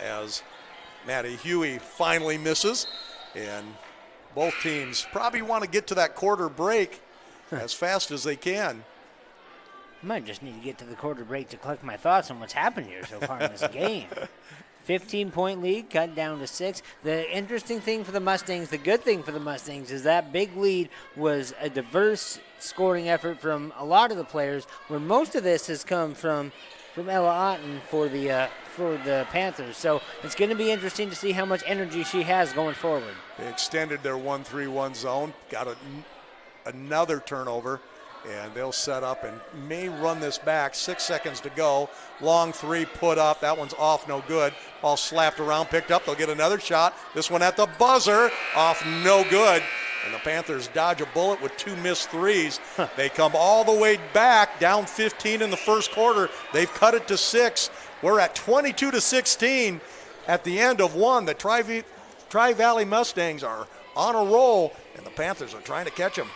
as Maddie Huey finally misses. And both teams probably want to get to that quarter break as fast as they can. I might just need to get to the quarter break to collect my thoughts on what's happened here so far in this game. 15-point lead, cut down to 6. The interesting thing for the Mustangs, the good thing for the Mustangs, is that big lead was a diverse scoring effort from a lot of the players, where most of this has come from Ella Otten for the Panthers. So it's going to be interesting to see how much energy she has going forward. They extended their 1-3-1 zone, got another turnover, and they'll set up and may run this back. 6 seconds to go. Long three put up. That one's off, no good. Ball slapped around, picked up. They'll get another shot. This one at the buzzer, off, no good. And the Panthers dodge a bullet with 2 missed threes. They come all the way back, down 15 in the first quarter. They've cut it to 6. We're at 22-16 at the end of one. The Tri-Valley Mustangs are on a roll, and the Panthers are trying to catch them.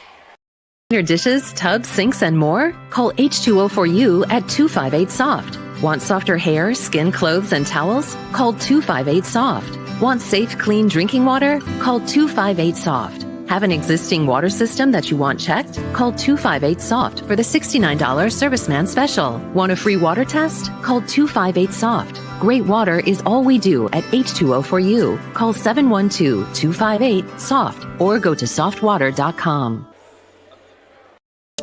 Your dishes, tubs, sinks, and more? Call H2O4U at 258-SOFT. Want softer hair, skin, clothes, and towels? Call 258-SOFT. Want safe, clean drinking water? Call 258-SOFT. Have an existing water system that you want checked? Call 258-SOFT for the $69 Serviceman Special. Want a free water test? Call 258-SOFT. Great water is all we do at H2O4U. Call 712-258-SOFT or go to softwater.com.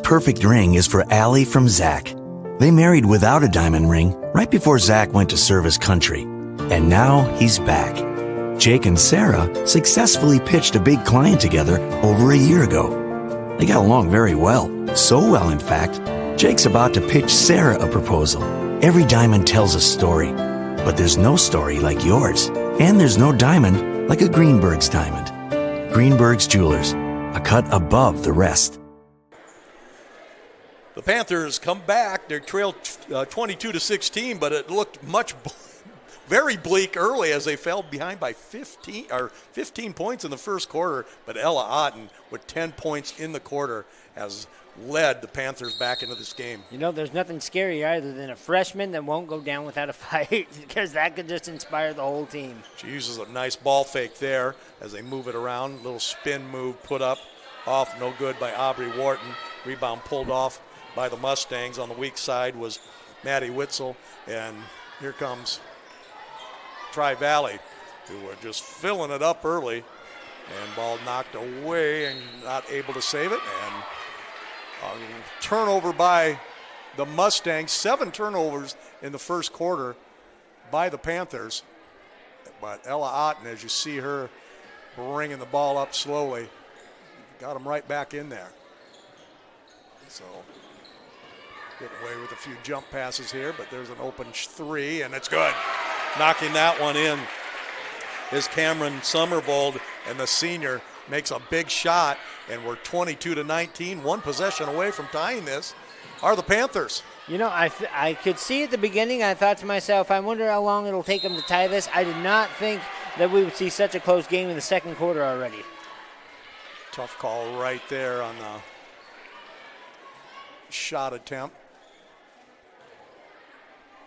Perfect ring is for Allie from Zach. They married without a diamond ring right before Zach went to serve his country. And now he's back. Jake and Sarah successfully pitched a big client together over a year ago. They got along very well. So well, in fact, Jake's about to pitch Sarah a proposal. Every diamond tells a story, but there's no story like yours. And there's no diamond like a Greenberg's diamond. Greenberg's Jewelers, a cut above the rest. The Panthers come back. They trailed 22-16, but it looked very bleak early as they fell behind by 15 points in the first quarter. But Ella Otten, with 10 points in the quarter, has led the Panthers back into this game. There's nothing scary either than a freshman that won't go down without a fight, because that could just inspire the whole team. She uses a nice ball fake there as they move it around. Little spin move put up, off, no good by Aubrey Wharton. Rebound pulled off by the Mustangs. On the weak side was Maddie Witzel, and here comes Tri-Valley, who were just filling it up early, and ball knocked away and not able to save it. And a turnover by the Mustangs. 7 turnovers in the first quarter by the Panthers. But Ella Otten, as you see her bringing the ball up slowly, got them right back in there. So Getting away with a few jump passes here, but there's an open three, and it's good. Knocking that one in is Cameron Summervold, and the senior makes a big shot, and we're 22-19, one possession away from tying this. Are the Panthers. You know, I could see at the beginning, I thought to myself, I wonder how long it'll take them to tie this. I did not think that we would see such a close game in the second quarter already. Tough call right there on the shot attempt.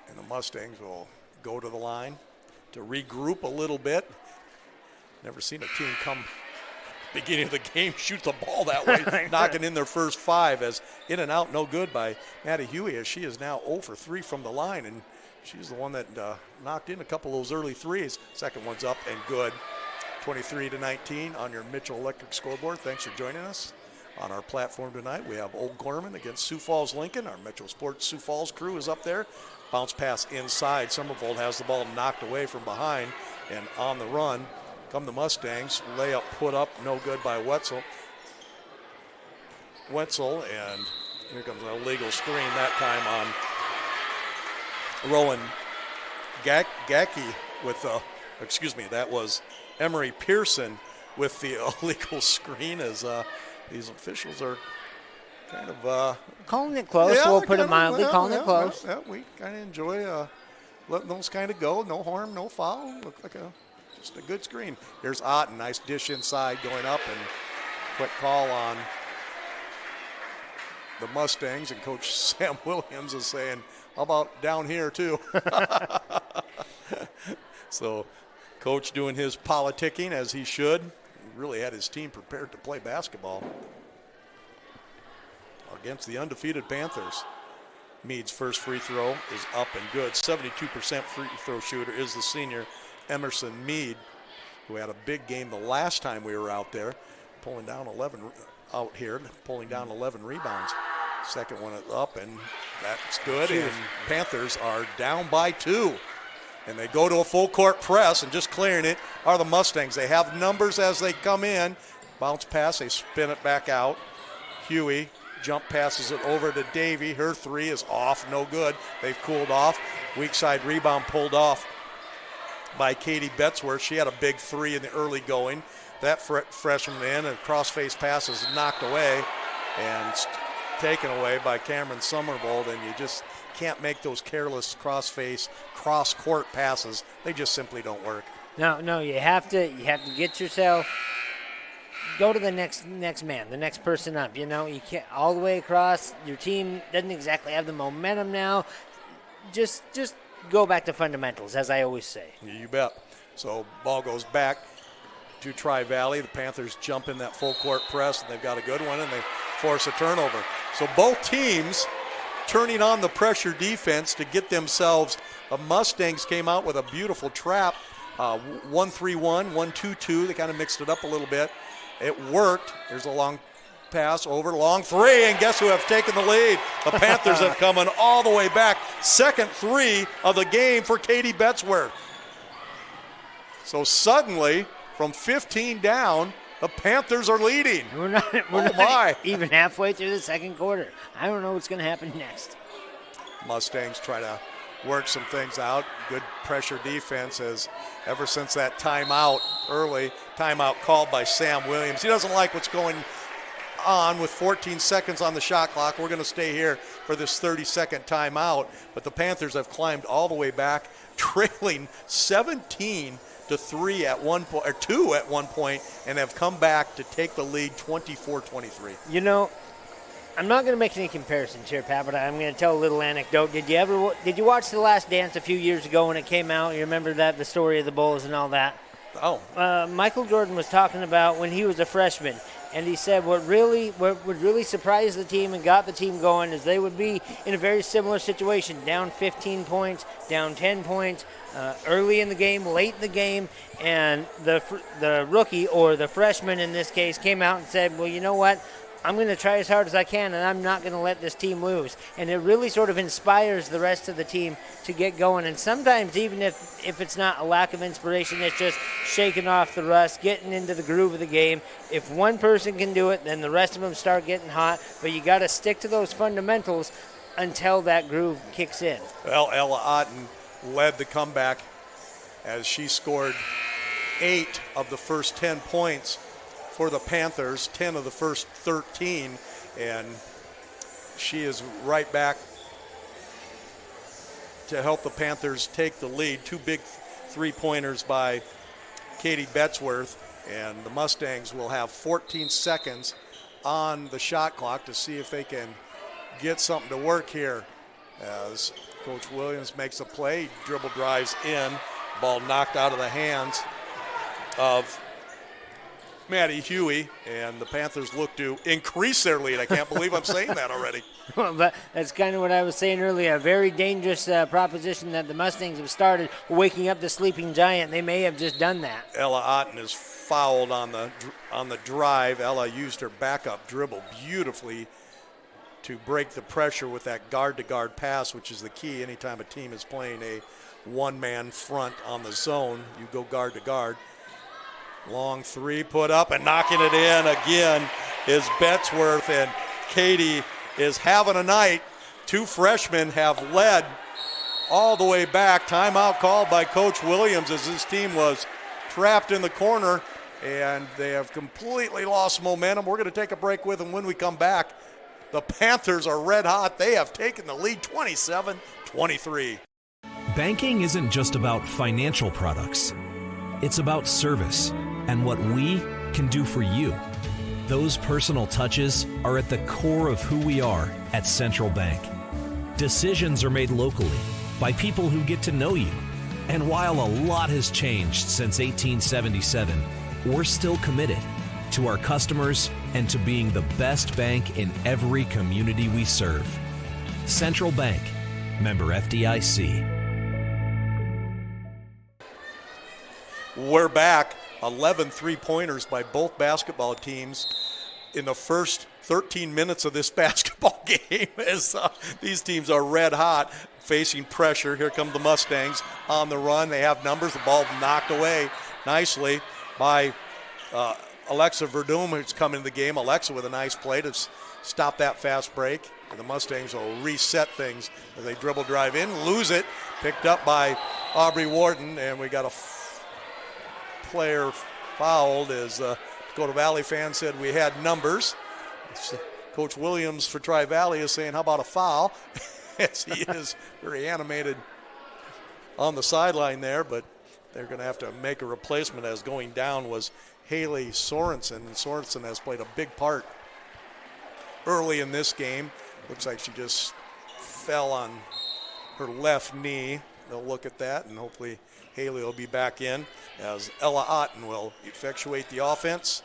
And the Mustangs will go to the line to regroup a little bit. Never seen a team come beginning of the game shoot the ball that way, knocking in their first 5 as in and out, no good by Maddie Huey, as she is now 0 for 3 from the line, and she's the one that knocked in a couple of those early threes. Second one's up and good. 23-19 on your Mitchell Electric scoreboard. Thanks for joining us. On our platform tonight, we have Old Gorman against Sioux Falls Lincoln. Our Metro Sports Sioux Falls crew is up there. Bounce pass inside. Summervold has the ball knocked away from behind, and on the run come the Mustangs. Layup put up, no good by Wetzel. And here comes an illegal screen, that time on Rowan Gacke with that was Emery Pearson with the illegal screen, as these officials are kind of calling it close. Yeah, we'll put it mildly, calling it close. Yeah, we kind of enjoy letting those kind of go. No harm, no foul. Look like just a good screen. Here's Otten, nice dish inside going up, and quick call on the Mustangs, and Coach Sam Williams is saying, how about down here too? So Coach doing his politicking as he should. He really had his team prepared to play basketball against the undefeated Panthers. Meade's first free throw is up and good. 72% free throw shooter is the senior Emerson Meade, who had a big game the last time we were out there, pulling down 11 rebounds. Second one is up, and that's good. And Panthers are down by 2. And they go to a full court press, and just clearing it are the Mustangs. They have numbers as they come in. Bounce pass, they spin it back out. Huey jump passes it over to Davy. Her three is off, no good. They've cooled off. Weak side rebound pulled off by Katie Betzworth. She had a big three in the early going. That freshman in, and cross-face pass is knocked away and taken away by Cameron Summervold, and you just can't make those careless cross-face, cross-court passes. They just simply don't work. No, you have to get yourself, go to the next man, the next person up. You know, you can't all the way across. Your team doesn't exactly have the momentum now. Just go back to fundamentals, as I always say. You bet. So ball goes back to Tri-Valley. The Panthers jump in that full court press, and they've got a good one, and they force a turnover. So both teams turning on the pressure defense to get themselves. The Mustangs came out with a beautiful trap, 1-3-1, 1-2-2. They kind of mixed it up a little bit. It worked. There's a long pass over, long three, and guess who have taken the lead? The Panthers have come in all the way back. Second three of the game for Katie Betzworth. So suddenly, from 15 down, the Panthers are leading. We're not even halfway through the second quarter. I don't know what's going to happen next. Mustangs try to work some things out. Good pressure defense as ever since that early timeout called by Sam Williams. He doesn't like what's going on with 14 seconds on the shot clock. We're going to stay here for this 30-second timeout. But the Panthers have climbed all the way back, trailing 17-3 at one point, or 2 at one point, and have come back to take the lead 24-23. You know, I'm not going to make any comparisons here, Pat, but I'm going to tell a little anecdote. Did you watch The Last Dance a few years ago when it came out? You remember the story of the Bulls and all that? Oh. Michael Jordan was talking about when he was a freshman, and he said what would really surprise the team and got the team going is they would be in a very similar situation, down 15 points, down 10 points, early in the game, late in the game, and the rookie, or the freshman in this case, came out and said, well, you know what? I'm going to try as hard as I can, and I'm not going to let this team lose. And it really sort of inspires the rest of the team to get going. And sometimes even if it's not a lack of inspiration, it's just shaking off the rust, getting into the groove of the game. If one person can do it, then the rest of them start getting hot. But you got to stick to those fundamentals. until that groove kicks in. Well, Ella Otten led the comeback as she scored 8 of the first 10 points for the Panthers, 10 of the first 13, and she is right back to help the Panthers take the lead. 2 big three-pointers by Katie Betzworth, and the Mustangs will have 14 seconds on the shot clock to see if they can get something to work here. As Coach Williams makes a play, dribble drives in, ball knocked out of the hands of Maddie Huey, and the Panthers look to increase their lead. I can't believe I'm saying that already. Well, that's kind of what I was saying earlier. A very dangerous proposition that the Mustangs have started, waking up the sleeping giant. They may have just done that. Ella Otten is fouled on the drive. Ella used her backup dribble beautifully to break the pressure with that guard-to-guard pass, which is the key anytime a team is playing a one-man front on the zone. You go guard-to-guard. Long three put up and knocking it in again is Betzworth, and Katie is having a night. 2 freshmen have led all the way back. Timeout called by Coach Williams as his team was trapped in the corner, and they have completely lost momentum. We're going to take a break with them. When we come back, the Panthers are red hot. They have taken the lead 27-23. Banking isn't just about financial products. It's about service and what we can do for you. Those personal touches are at the core of who we are at Central Bank. Decisions are made locally by people who get to know you. And while a lot has changed since 1877, we're still committed to our customers and to being the best bank in every community we serve. Central Bank, member FDIC. We're back. 11 three-pointers by both basketball teams in the first 13 minutes of this basketball game as these teams are red hot, facing pressure. Here come the Mustangs on the run. They have numbers. The ball knocked away nicely by Alexa Verdum, who's come into the game. Alexa with a nice play to stop that fast break. And the Mustangs will reset things as they dribble drive in, lose it. Picked up by Aubrey Wharton, and we got a player fouled as Dakota Valley fan said we had numbers. Coach Williams for Tri-Valley is saying, how about a foul? As he is very animated on the sideline there, but they're going to have to make a replacement, as going down was Haley Sorensen, and Sorensen has played a big part early in this game. Looks like she just fell on her left knee. They'll look at that, and hopefully Haley will be back in as Ella Otten will effectuate the offense.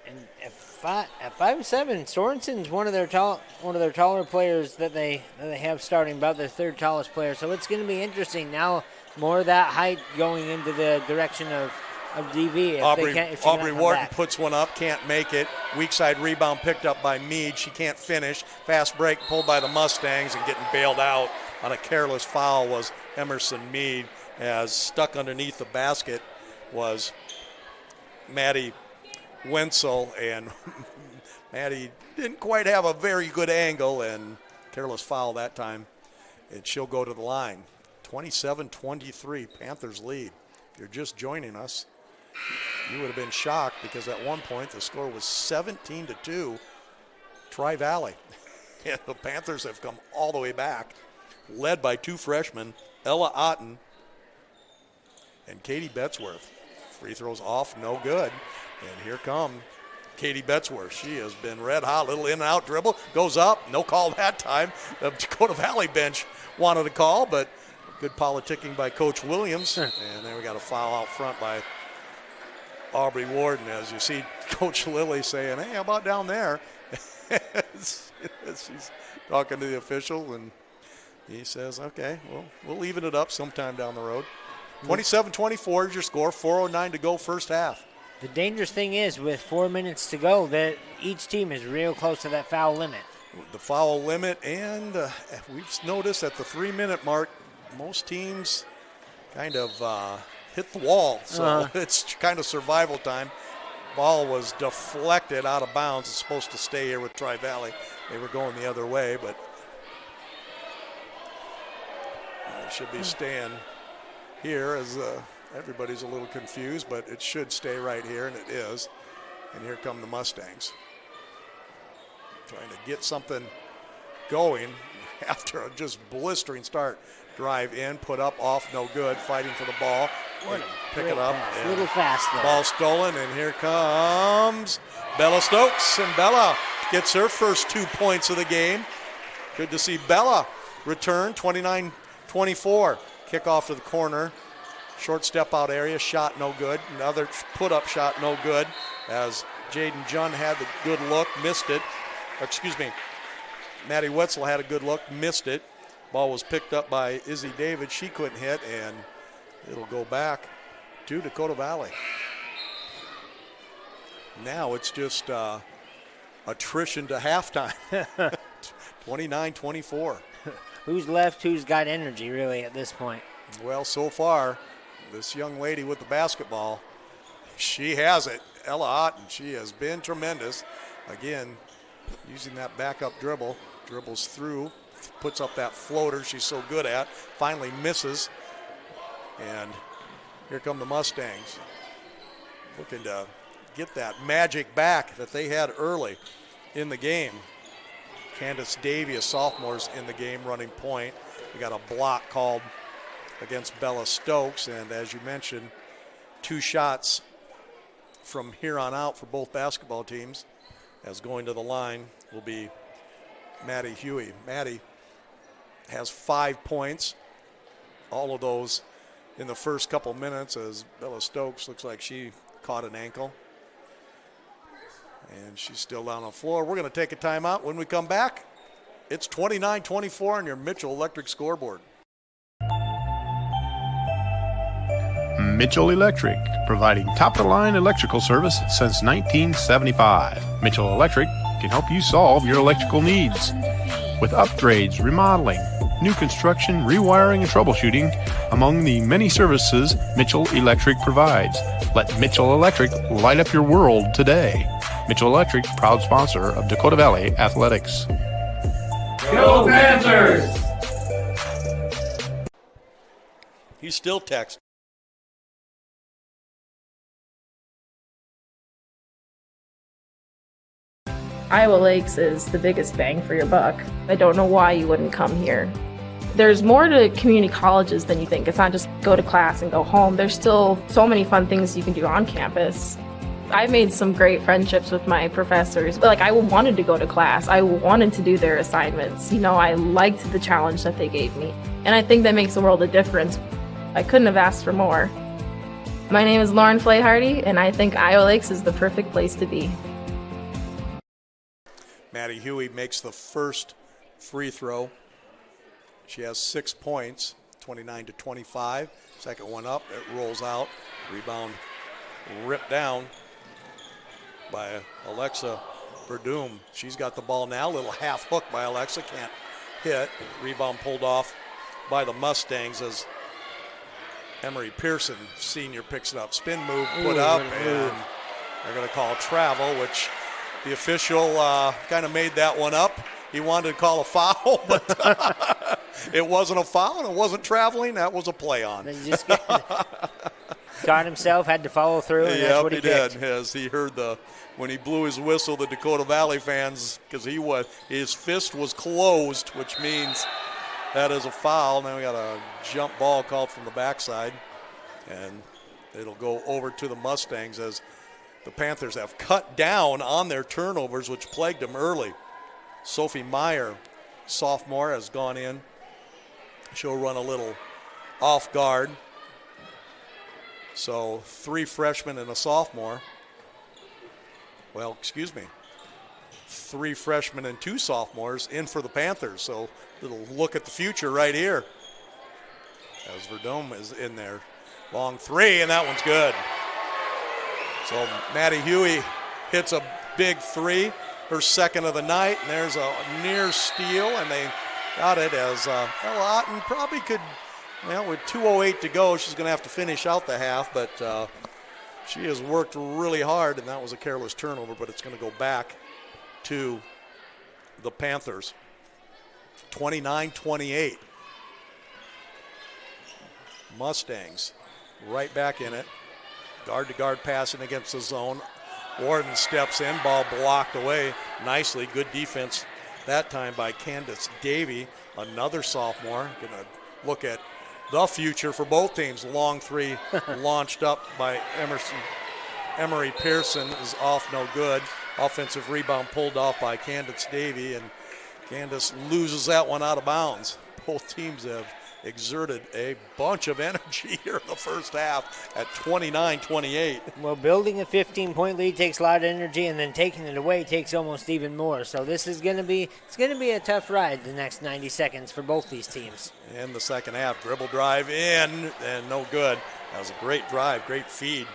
And at 5'7", Sorensen's one of their taller players that they have starting, about their 3rd tallest player. So it's going to be interesting now. More of that height going into the direction of DV. Aubrey Wharton puts one up, can't make it. Weak side rebound picked up by Meade. She can't finish. Fast break pulled by the Mustangs, and getting bailed out on a careless foul was Emerson Meade, as stuck underneath the basket was Maddie Wenzel, and Maddie didn't quite have a very good angle, and careless foul that time, and she'll go to the line. 27-23, Panthers lead. If you're just joining us, you would have been shocked because at one point the score was 17-2 Tri-Valley. And the Panthers have come all the way back, led by 2 freshmen, Ella Otten and Katie Betzworth. Free throws off, no good. And here come Katie Betzworth. She has been red hot, little in and out dribble, goes up, no call that time. The Dakota Valley bench wanted a call, but good politicking by Coach Williams. And then we got a foul out front by Aubrey Warden, as you see Coach Lilly saying, hey, how about down there? She's talking to the official, and he says, okay, well, we'll even it up sometime down the road. 27-24 is your score, 4:09 to go first half. The dangerous thing is, with 4 minutes to go, that each team is real close to that foul limit. The foul limit, and we've noticed at the 3-minute mark, most teams kind of hit the wall. So it's kind of survival time. Ball was deflected out of bounds. It's supposed to stay here with Tri-Valley. They were going the other way, but should be staying here as everybody's a little confused, but it should stay right here, and it is. And here come the Mustangs. Trying to get something going after a just blistering start. Drive in, put up, off, no good. Fighting for the ball. Pick it up. A little fast there. Ball stolen, and here comes Bella Stokes. And Bella gets her first 2 points of the game. Good to see Bella return, 29-24. Kickoff to the corner. Short step out area, shot no good. Another put-up shot no good as Jaden Junn had the good look, missed it. Excuse me, Maddie Wetzel had a good look, missed it. Ball was picked up by Izzy David. She couldn't hit, and it'll go back to Dakota Valley. Now it's just attrition to halftime. 29-24. Who's left? Who's got energy, really, at this point? Well, so far, this young lady with the basketball, she has it. Ella Otten, she has been tremendous. Again, using that backup dribble, dribbles through, puts up that floater she's so good at, finally misses. And here come the Mustangs, looking to get that magic back that they had early in the game. Candace Davy, a sophomore's in the game, running point. We got a block called against Bella Stokes, and as you mentioned, 2 shots from here on out for both basketball teams, as going to the line will be Maddie Huey. Maddie has 5 points, all of those in the first couple minutes, as Bella Stokes looks like she caught an ankle. And she's still down on the floor. We're going to take a timeout. When we come back, it's 29-24 on your Mitchell Electric scoreboard. Mitchell Electric, providing top-of-the-line electrical service since 1975. Mitchell Electric can help you solve your electrical needs with upgrades, remodeling, new construction, rewiring, and troubleshooting, among the many services Mitchell Electric provides. Let Mitchell Electric light up your world today. Mitchell Electric, proud sponsor of Dakota Valley Athletics. Go Panthers! He's still texting. Iowa Lakes is the biggest bang for your buck. I don't know why you wouldn't come here. There's more to community colleges than you think. It's not just go to class and go home. There's still so many fun things you can do on campus. I made some great friendships with my professors. Like, I wanted to go to class. I wanted to do their assignments. You know, I liked the challenge that they gave me. And I think that makes a world of difference. I couldn't have asked for more. My name is Lauren Flayhardy, and I think Iowa Lakes is the perfect place to be. Maddie Huey makes the first free throw. She has 6 points, 29-25. Second one up, it rolls out. Rebound ripped down by Alexa Verdum. She's got the ball now. Little half hook by Alexa, can't hit. Rebound pulled off by the Mustangs as Emery Pearson, senior, picks it up. Spin move, put up, and they're going to call travel, which the official kind of made that one up. He wanted to call a foul, but it wasn't a foul, and it wasn't traveling. That was a play on. He just got himself, had to follow through, and that's what he did. As he heard when he blew his whistle, the Dakota Valley fans, because his fist was closed, which means that is a foul. Now we got a jump ball called from the backside, and it'll go over to the Mustangs as the Panthers have cut down on their turnovers, which plagued them early. Sophie Meyer, sophomore, has gone in. She'll run a little off guard. So 3 freshmen and a sophomore. Well, excuse me. 3 freshmen and 2 sophomores in for the Panthers. So little look at the future right here. As Verdum is in there. Long 3, and that one's good. So Maddie Huey hits a big 3, her second of the night, and there's a near steal, and they got it as Ella Otten probably could, well, with 2:08 to go, she's going to have to finish out the half, but she has worked really hard, and that was a careless turnover, but it's going to go back to the Panthers. 29-28. Mustangs right back in it. Guard-to-guard passing against the zone. Warden steps in, ball blocked away nicely. Good defense that time by Candace Davey, another sophomore. Gonna look at the future for both teams. Long three launched up by Emery Pearson is off, no good. Offensive rebound pulled off by Candace Davey, and Candace loses that one out of bounds. Both teams have exerted a bunch of energy here in the first half at 29-28. Well, building a 15-point lead takes a lot of energy, and then taking it away takes almost even more. So this is going to be a tough ride the next 90 seconds for both these teams. In the second half, dribble drive in and no good. That was a great drive, great feed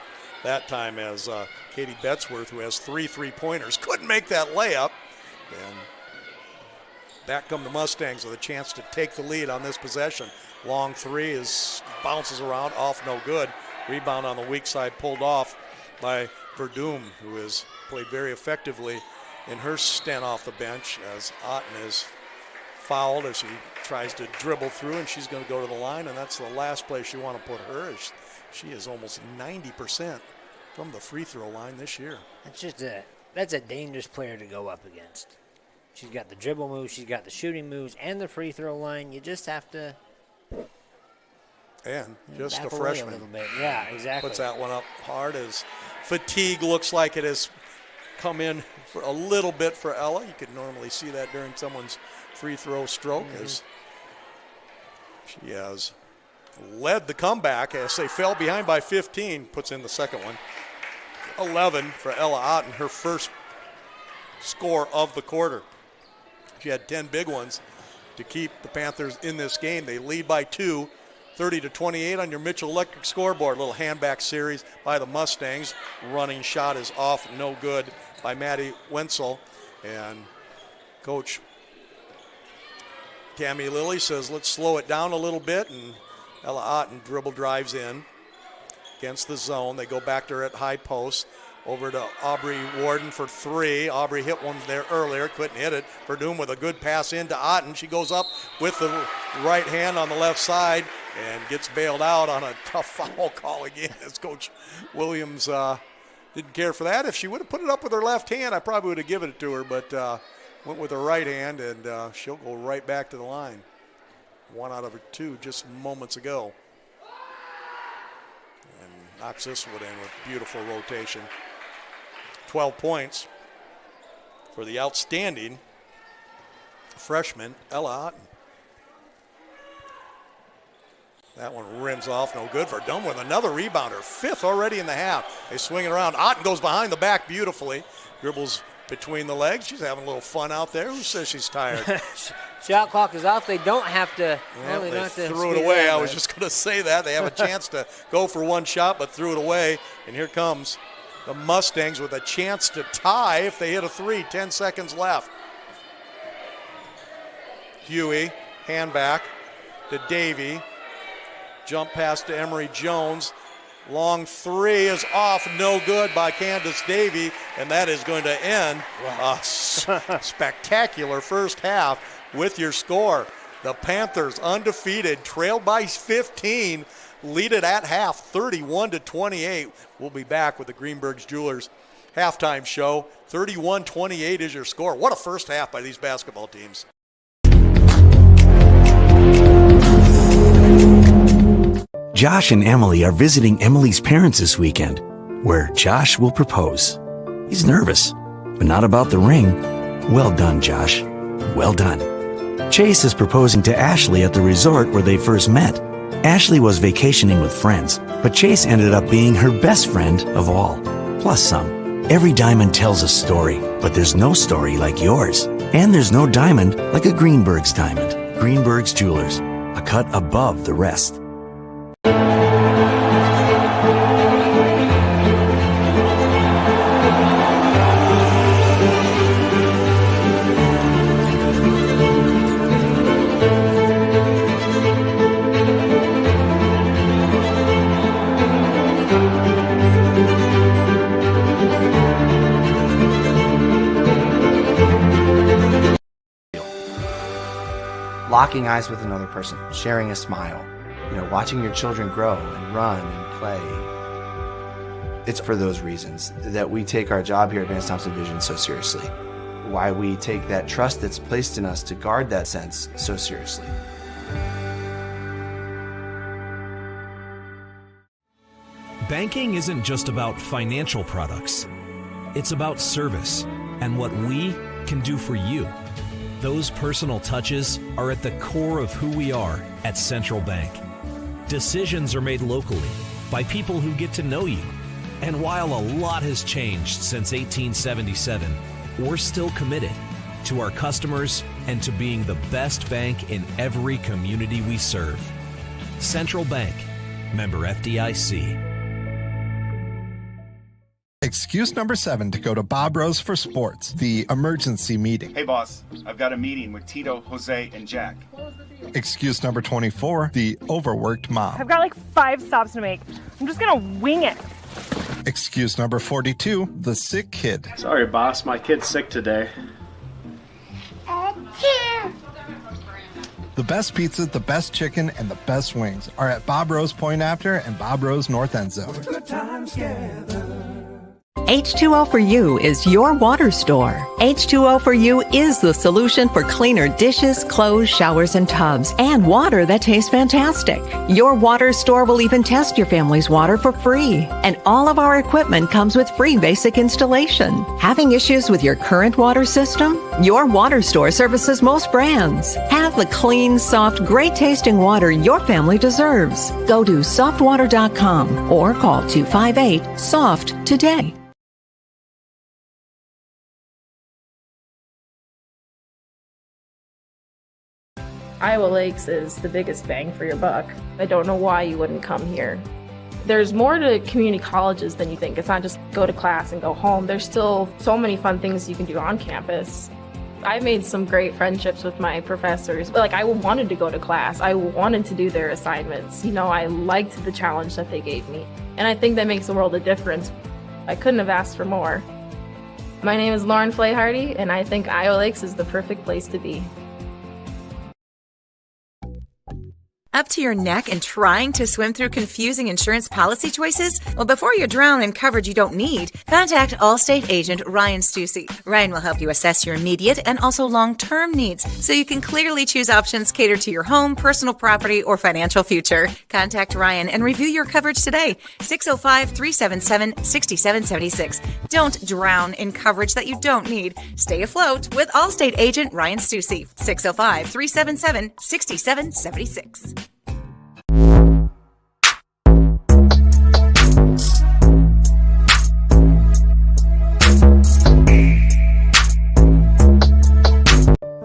that time as Katie Betzworth, who has 3 3-pointers, couldn't make that layup. And back come the Mustangs with a chance to take the lead on this possession. Long three bounces around, off, no good. Rebound on the weak side pulled off by Verdum, who has played very effectively in her stint off the bench as Otten is fouled as she tries to dribble through, and she's going to go to the line, and that's the last place you want to put her. She is almost 90% from the free throw line this year. That's a dangerous player to go up against. She's got the dribble moves, she's got the shooting moves, and the free throw line. You just have to. And just a freshman. A little bit. Yeah, exactly. Puts that one up hard as fatigue looks like it has come in for a little bit for Ella. You could normally see that during someone's free throw stroke as she has led the comeback as they fell behind by 15. Puts in the second one. 11 for Ella Otten, her first score of the quarter. She had 10 big ones to keep the Panthers in this game. They lead by 2, 30-28 on your Mitchell Electric scoreboard. Little handback series by the Mustangs. Running shot is off, no good by Maddie Wenzel. And Coach Tammy Lilly says, let's slow it down a little bit. And Ella Otten dribble drives in against the zone. They go back to her at high post. Over to Aubrey Warden for 3. Aubrey hit one there earlier, couldn't hit it. Verdum with a good pass into Otten. She goes up with the right hand on the left side and gets bailed out on a tough foul call again as Coach Williams didn't care for that. If she would have put it up with her left hand, I probably would have given it to her, but went with her right hand, and she'll go right back to the line. 1 out of her 2 just moments ago. And knocks this one in with beautiful rotation. 12 points for the outstanding freshman, Ella Otten. That one rims off, no good. Verdum with another rebounder, 5th already in the half. They swing it around. Otten goes behind the back beautifully. Dribbles between the legs. She's having a little fun out there. Who says she's tired? Shot clock is off. They don't have to. Well, they threw it away. I was just going to say that. They have a chance to go for one shot, but threw it away. And here comes the Mustangs with a chance to tie if they hit a 3. 10 seconds left. Huey, hand back to Davey. Jump pass to Emery Jones. Long 3 is off, no good by Candace Davey, and that is going to end a spectacular first half with your score. The Panthers undefeated, trailed by 15, lead it at half, 31-28. We'll be back with the Greenberg's Jewelers halftime show. 31-28 is your score. What a first half by these basketball teams. Josh and Emily are visiting Emily's parents this weekend, where Josh will propose. He's nervous, but not about the ring. Well done, Josh. Well done. Chase is proposing to Ashley at the resort where they first met. Ashley was vacationing with friends, but Chase ended up being her best friend of all, plus some. Every diamond tells a story, but there's no story like yours. And there's no diamond like a Greenberg's diamond. Greenberg's Jewelers, a cut above the rest. Locking eyes with another person, sharing a smile, watching your children grow and run and play. It's for those reasons that we take our job here at Vance Thompson Vision so seriously. Why we take that trust that's placed in us to guard that sense so seriously. Banking isn't just about financial products. It's about service and what we can do for you. Those personal touches are at the core of who we are at Central Bank. Decisions are made locally by people who get to know you. And while a lot has changed since 1877, we're still committed to our customers and to being the best bank in every community we serve. Central Bank, member FDIC. Excuse number 7 to go to Bob Rose for sports, the emergency meeting. Hey, boss, I've got a meeting with Tito, Jose, and Jack. Excuse number 24, the overworked mom. I've got like 5 stops to make. I'm just gonna wing it. Excuse number 42, the sick kid. Sorry, boss, my kid's sick today. The best pizza, the best chicken, and the best wings are at Bob Rose Point After and Bob Rose North End Zone. H2O for You is your water store. H2O for You is the solution for cleaner dishes, clothes, showers, and tubs, and water that tastes fantastic. Your water store will even test your family's water for free. And all of our equipment comes with free basic installation. Having issues with your current water system? Your water store services most brands. Have the clean, soft, great-tasting water your family deserves. Go to softwater.com or call 258-SOFT today. Iowa Lakes is the biggest bang for your buck. I don't know why you wouldn't come here. There's more to community colleges than you think. It's not just go to class and go home. There's still so many fun things you can do on campus. I made some great friendships with my professors. I wanted to go to class. I wanted to do their assignments. I liked the challenge that they gave me. And I think that makes a world of difference. I couldn't have asked for more. My name is Lauren Flayhardy, and I think Iowa Lakes is the perfect place to be. Up to your neck and trying to swim through confusing insurance policy choices? Well, before you drown in coverage you don't need, contact Allstate agent Ryan Stussy. Ryan will help you assess your immediate and also long-term needs so you can clearly choose options catered to your home, personal property, or financial future. Contact Ryan and review your coverage today. 605-377-6776. Don't drown in coverage that you don't need. Stay afloat with Allstate agent Ryan Stussy. 605-377-6776.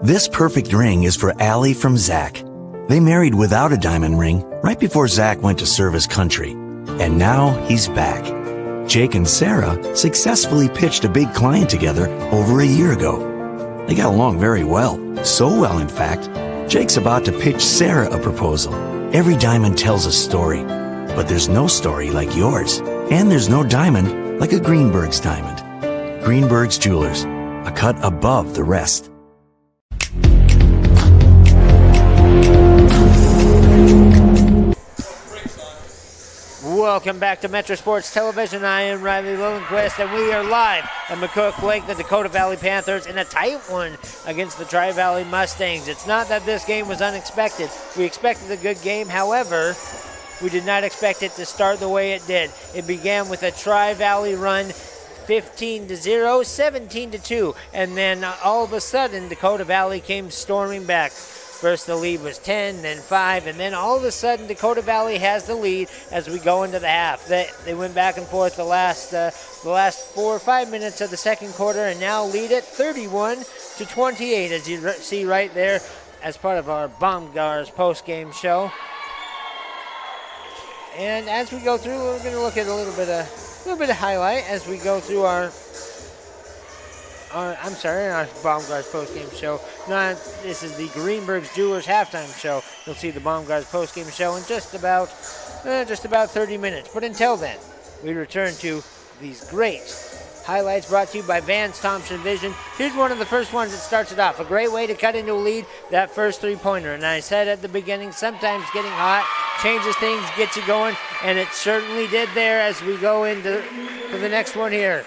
This perfect ring is for Allie from Zach. They married without a diamond ring right before Zach went to serve his country. And now he's back. Jake and Sarah successfully pitched a big client together over a year ago. They got along very well. So well, in fact, Jake's about to pitch Sarah a proposal. Every diamond tells a story, but there's no story like yours. And there's no diamond like a Greenberg's diamond. Greenberg's Jewelers, a cut above the rest. Welcome back to Metro Sports Television. I am Riley Lillenquist, and we are live at McCook Lake, the Dakota Valley Panthers, in a tight one against the Tri-Valley Mustangs. It's not that this game was unexpected. We expected a good game. However, we did not expect it to start the way it did. It began with a Tri-Valley run, 15-0, 17-2, and then all of a sudden Dakota Valley came storming back. First the lead was 10, then 5, and then all of a sudden Dakota Valley has the lead as we go into the half. They went back and forth the last 4 or 5 minutes of the second quarter, and now lead it 31-28, as you see right there as part of our Baumgart's post-game show. And as we go through, we're going to look at a little bit of highlight as we go through our Baumgart's post-game show. No, this is the Greenberg's Jewelers halftime show. You'll see the Baumgart's post-game show in just about 30 minutes. But until then, we return to these great highlights brought to you by Vance Thompson Vision. Here's one of the first ones that starts it off. A great way to cut into a lead, that first three-pointer. And I said at the beginning, sometimes getting hot changes things, gets you going, and it certainly did there as we go into the next one here.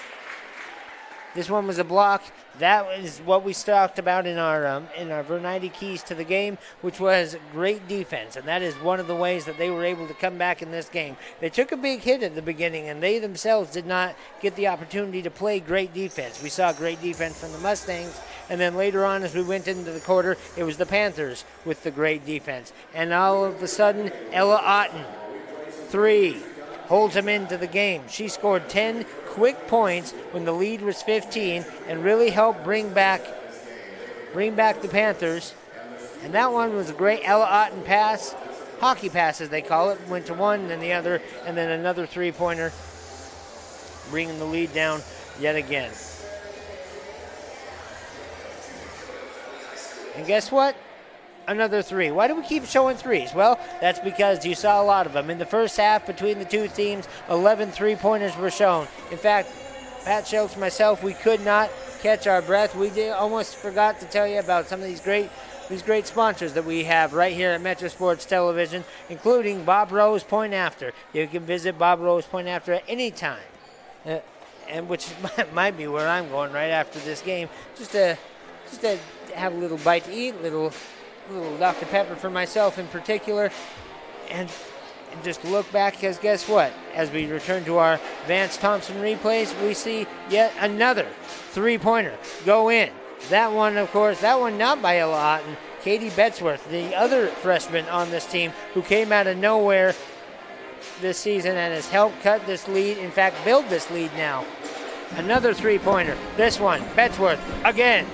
This one was a block. That is what we talked about in our Vernite keys to the game, which was great defense, and that is one of the ways that they were able to come back in this game. They took a big hit at the beginning, and they themselves did not get the opportunity to play great defense. We saw great defense from the Mustangs, and then later on as we went into the quarter, it was the Panthers with the great defense. And all of a sudden, Ella Otten, 3, holds them into the game. She scored 10 quick points when the lead was 15 and really helped bring back the Panthers. And that one was a great Ella Otten pass, hockey pass as they call it, went to one and then the other, and then another three-pointer, bringing the lead down yet again. And guess what? Another 3. Why do we keep showing 3s? Well, that's because you saw a lot of them. In the first half, between the two teams, 11 three-pointers were shown. In fact, Pat Schultz and myself, we could not catch our breath. We almost forgot to tell you about some of these great sponsors that we have right here at Metro Sports Television, including Bob Rose Point After. You can visit Bob Rose Point After at any time, and which might be where I'm going right after this game, just to have a little bite to eat, little Dr. Pepper for myself in particular, and just look back, because guess what? As we return to our Vance Thompson replays, we see yet another three-pointer go in. That one, of course, not by Ella Otten, Katie Betzworth, the other freshman on this team who came out of nowhere this season and has helped cut this lead, in fact, build this lead now. Another three-pointer. This one, Betzworth again.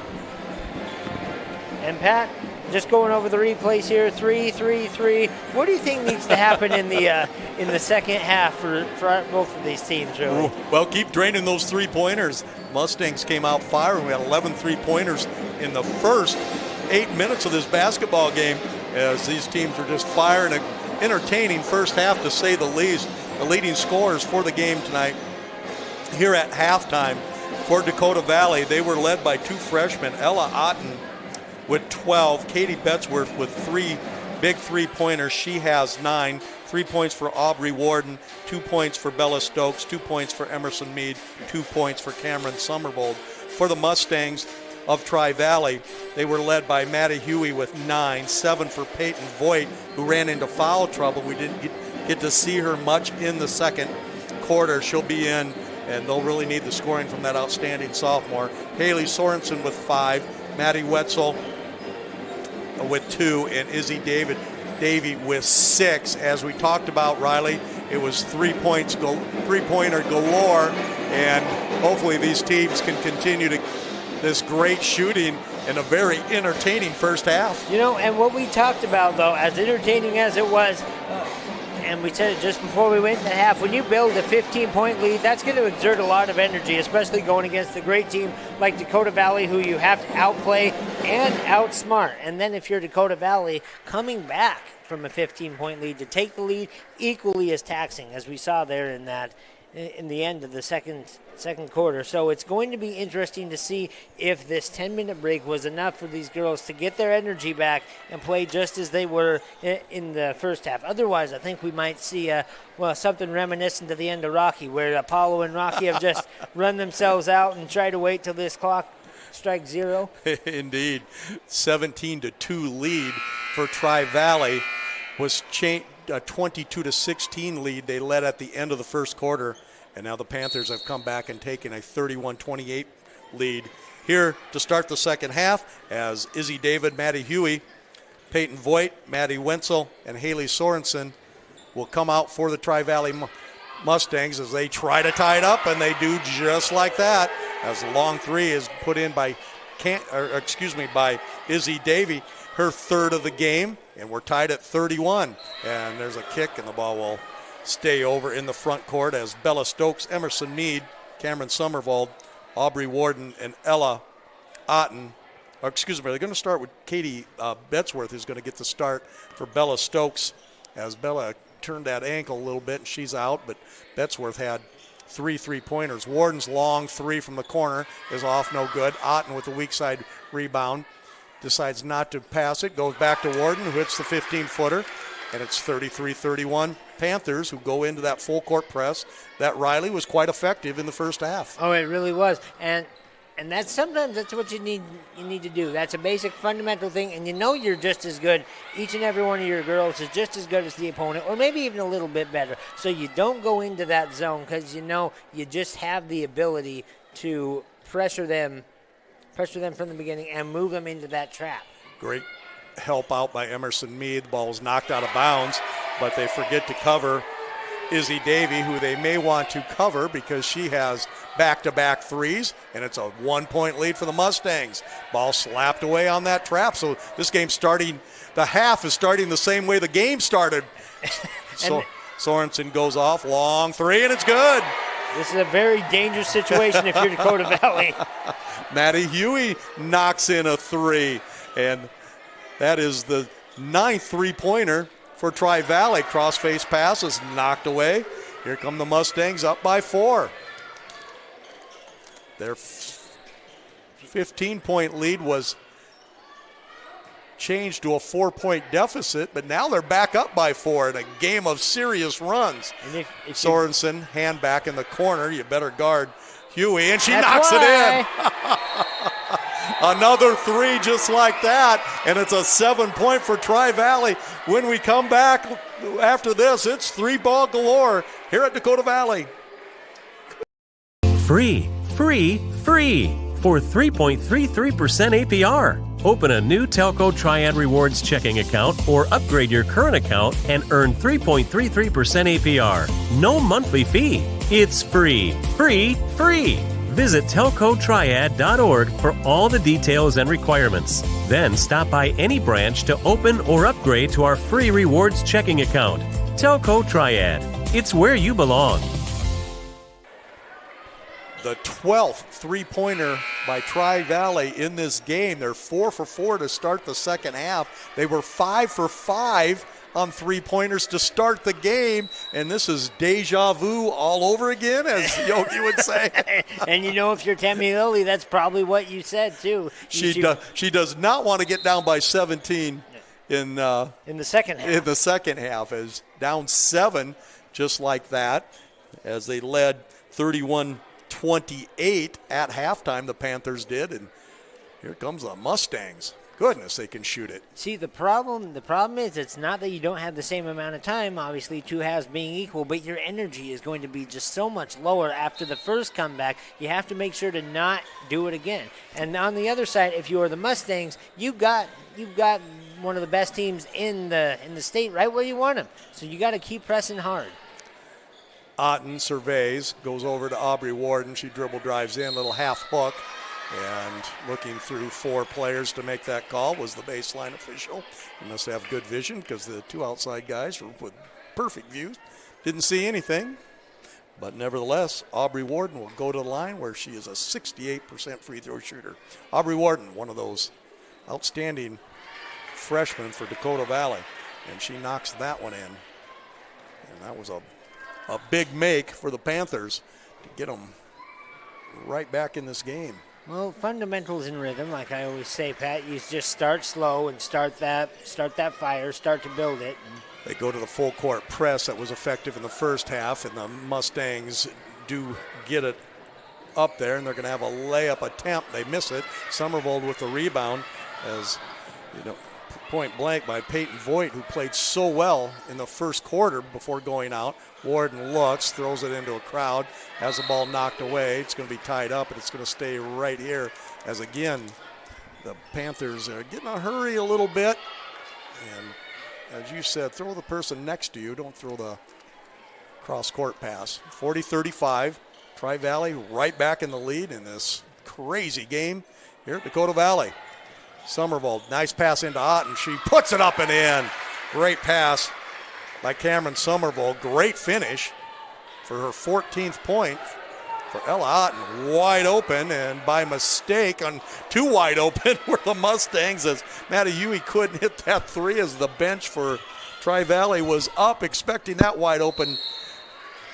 And Pat, just going over the replays here, 3-3-3. What do you think needs to happen in the second half for both of these teams, really? Well, keep draining those three-pointers. Mustangs came out firing. We had 11 three-pointers in the first 8 minutes of this basketball game, as these teams were just firing. An entertaining first half, to say the least. The leading scorers for the game tonight here at halftime for Dakota Valley, they were led by two freshmen, Ella Otten with 12, Katie Betzworth with 3 big three-pointers. She has 9. 3 points for Aubrey Warden, 2 points for Bella Stokes, 2 points for Emerson Mead, 2 points for Cameron Summervold. For the Mustangs of Tri-Valley, they were led by Maddie Huey with 9, 7 for Peyton Voigt, who ran into foul trouble. We didn't get to see her much in the second quarter. She'll be in, and they'll really need the scoring from that outstanding sophomore. Haley Sorensen with 5, Maddie Wetzel with 2, and Izzy Davy with 6. As we talked about, Riley, it was three-pointer galore, and hopefully these teams can continue this great shooting in a very entertaining first half. You know, and what we talked about, though, as entertaining as it was, and we said it just before we went into half, when you build a 15-point lead, that's going to exert a lot of energy, especially going against a great team like Dakota Valley, who you have to outplay and outsmart. And then if you're Dakota Valley, coming back from a 15-point lead to take the lead equally as taxing, as we saw there in the end of the second quarter. So it's going to be interesting to see if this 10-minute break was enough for these girls to get their energy back and play just as they were in the first half. Otherwise, I think we might see something reminiscent to the end of Rocky, where Apollo and Rocky have just run themselves out and tried to wait till this clock strikes 0. Indeed. 17-2 lead for Tri-Valley was changed. A 22-16 lead they led at the end of the first quarter, and now the Panthers have come back and taken a 31-28 lead here to start the second half, as Izzy David, Maddie Huey, Peyton Voigt, Maddie Wenzel, and Haley Sorensen will come out for the Tri-Valley Mustangs as they try to tie it up, and they do just like that, as the long three is put in by Izzy Davy, her third of the game, and we're tied at 31. And there's a kick, and the ball will stay over in the front court as Bella Stokes, Emerson Mead, Cameron Summervold, Aubrey Warden, and Ella Otten. They're going to start with Katie Betzworth, who's going to get the start for Bella Stokes, as Bella turned that ankle a little bit, and she's out, but Betzworth had 3 three-pointers. Warden's long 3 from the corner is off, no good. Otten with a weak side rebound decides not to pass it, goes back to Warden, who hits the 15-footer. And it's 33-31 Panthers who go into that full court press. That Riley was quite effective in the first half. Oh, it really was. And that's sometimes that's what you need to do. That's a basic fundamental thing, and you know you're just as good. Each and every one of your girls is just as good as the opponent, or maybe even a little bit better. So you don't go into that zone because you know you just have the ability to pressure them from the beginning and move them into that trap. Great help out by Emerson Mead. The ball was knocked out of bounds, but they forget to cover Izzy Davy, who they may want to cover because she has back-to-back threes, and it's a 1-point lead for the Mustangs. Ball slapped away on that trap, so this game's starting, the half is starting the same way the game started. So Sorensen goes off, long three, and it's good. This is a very dangerous situation if you're Dakota Valley. Maddie Huey knocks in a three, and that is the 9th three-pointer for Tri-Valley. Cross-face pass is knocked away. Here come the Mustangs up by 4. Their 15-point lead was changed to a 4-point deficit, but now they're back up by 4 in a game of serious runs. If Sorensen, hand back in the corner. You better guard Huey, and she knocks it in. Another three just like that, and it's a 7-point for Tri-Valley. When we come back after this, it's 3-ball galore here at Dakota Valley. Free for 3.33% APR. Open a new Telco Triad Rewards checking account or upgrade your current account and earn 3.33% APR. No monthly fee. It's free. Visit telcotriad.org for all the details and requirements. Then stop by any branch to open or upgrade to our free rewards checking account. Telco Triad. It's where you belong. The 12th three-pointer by Tri-Valley in this game. They're 4 for 4 to start the second half. They were 5 for 5 on three-pointers to start the game, and this is deja vu all over again, as Yogi would say. And you know, if you're Tammy Lilly, that's probably what you said too. She does not want to get down by 17 in the second half. In the second half, as down 7, just like that, as they led 31-28 at halftime. The Panthers did, and here comes the Mustangs. Goodness, they can shoot it. See, the problem is it's not that you don't have the same amount of time, obviously, 2 halves being equal, but your energy is going to be just so much lower after the first comeback. You have to make sure to not do it again. And on the other side, if you are the Mustangs, you've got one of the best teams in the state right where you want them. So you got to keep pressing hard. Otten surveys, goes over to Aubrey Warden. She dribble drives in, little half hook. And looking through 4 players to make that call was the baseline official. He must have good vision because the 2 outside guys were with perfect views. Didn't see anything. But nevertheless, Aubrey Warden will go to the line where she is a 68% free throw shooter. Aubrey Warden, one of those outstanding freshmen for Dakota Valley. And she knocks that one in. And that was a big make for the Panthers to get them right back in this game. Well, fundamentals in rhythm, like I always say, Pat, you just start slow and start that fire, start to build it. They go to the full court press that was effective in the first half, and the Mustangs do get it up there, and they're going to have a layup attempt. They miss it. Somervold with the rebound, as you know, point blank by Peyton Voigt, who played so well in the first quarter before going out. Warden looks, throws it into a crowd, has the ball knocked away. It's going to be tied up, and it's going to stay right here as, again, the Panthers are getting a hurry a little bit. And as you said, throw the person next to you. Don't throw the cross-court pass. 40-35, Tri-Valley right back in the lead in this crazy game here at Dakota Valley. Somervold, nice pass into Otten. She puts it up and in. Great pass by Cameron Somervold. Great finish for her 14th point for Ella Otten. Wide open, and by mistake on 2 wide open were the Mustangs, as Maddie Huey couldn't hit that 3 as the bench for Tri-Valley was up expecting that wide open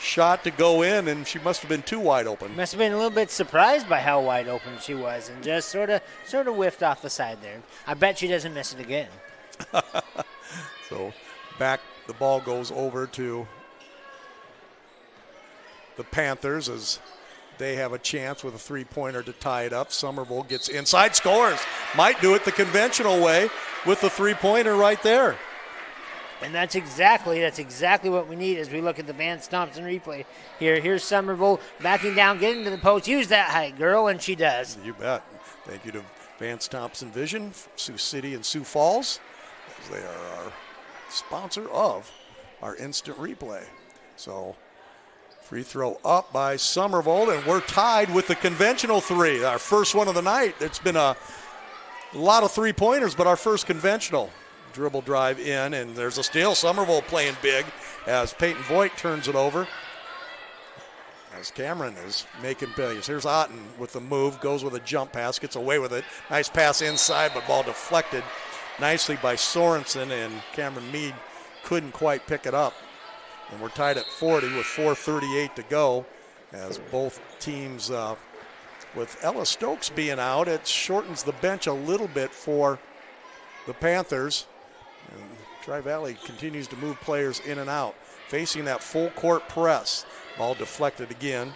shot to go in, and she must have been too wide open. Must have been a little bit surprised by how wide open she was, and just sort of whiffed off the side there. I bet she doesn't miss it again. So back the ball goes over to the Panthers as they have a chance with a three-pointer to tie it up. Somerville gets inside, scores. Might do it the conventional way with the three-pointer right there. And that's exactly what we need as we look at the Vance Thompson replay here. Here's Somerville backing down, getting to the post. Use that height, girl, and she does. You bet. Thank you to Vance Thompson Vision, Sioux City and Sioux Falls, as they are our sponsor of our instant replay. So free throw up by Somerville, and we're tied with the conventional three. Our first one of the night. It's been a lot of three-pointers, but our first conventional. Dribble drive in, and there's a steal. Somerville playing big as Peyton Voigt turns it over. As Cameron is making plays. Here's Otten with the move, goes with a jump pass, gets away with it. Nice pass inside, but ball deflected nicely by Sorensen, and Cameron Meade couldn't quite pick it up. And we're tied at 40 with 4:38 to go as both teams, with Ella Stokes being out, it shortens the bench a little bit for the Panthers. And Tri-Valley continues to move players in and out, facing that full court press. Ball deflected again,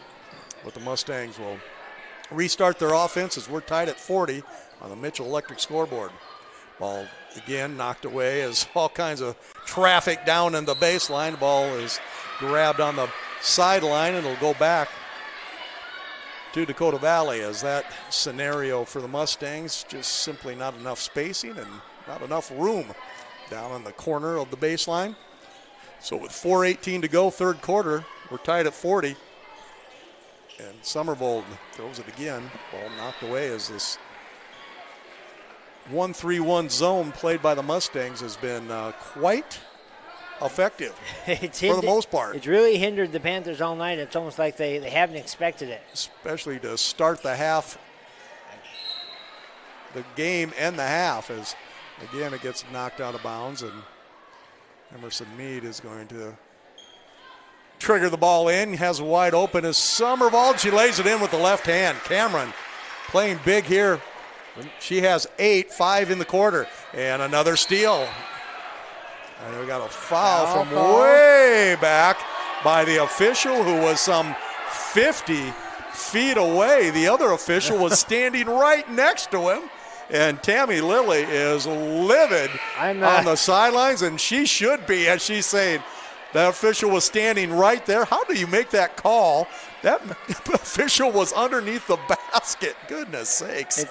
but the Mustangs will restart their offense as we're tied at 40 on the Mitchell Electric scoreboard. Ball again knocked away as all kinds of traffic down in the baseline. The ball is grabbed on the sideline, and it'll go back to Dakota Valley as that scenario for the Mustangs, just simply not enough spacing and not enough room down in the corner of the baseline. So with 4:18 to go, third quarter, we're tied at 40. And Somerville throws it again. Ball knocked away as this 1-3-1 zone played by the Mustangs has been quite effective for the most part. It's really hindered the Panthers all night. It's almost like they haven't expected it. Especially to start the half, the game and the half, as again it gets knocked out of bounds, and Emerson Meade is going to trigger the ball in. Has wide open as Somerville. She lays it in with the left hand. Cameron playing big here. She has 8, 5 in the quarter, and another steal. And we got a foul from way back by the official, who was some 50 feet away. The other official was standing right next to him. And Tammy Lilly is livid on the sidelines, and she should be, as she's saying, that official was standing right there. How do you make that call? That official was underneath the basket. Goodness sakes.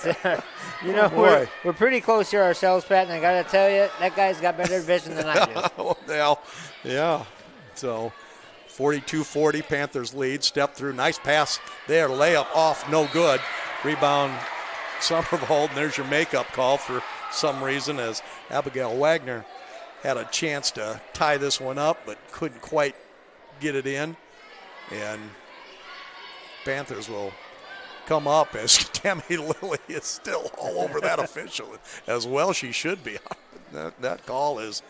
We're pretty close here ourselves, Pat, and I got to tell you, that guy's got better vision than I do. Yeah. So 42-40, Panthers lead. Step through. Nice pass there. Layup off. No good. Rebound Somerville, and there's your makeup call for some reason, as Abigail Wagner had a chance to tie this one up but couldn't quite get it in. And Panthers will come up as Tammy Lilly is still all over that official, as well she should be. That call is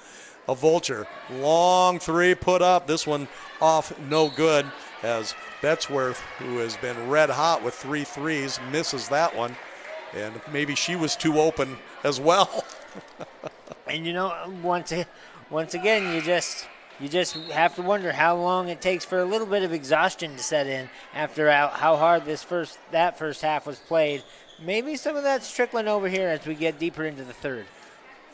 a vulture. Long three put up. This one off, no good, as Betzworth, who has been red hot with 3 threes, misses that one. And maybe she was too open as well. And once again, you just have to wonder how long it takes for a little bit of exhaustion to set in after how hard that first half was played. Maybe some of that's trickling over here as we get deeper into the third.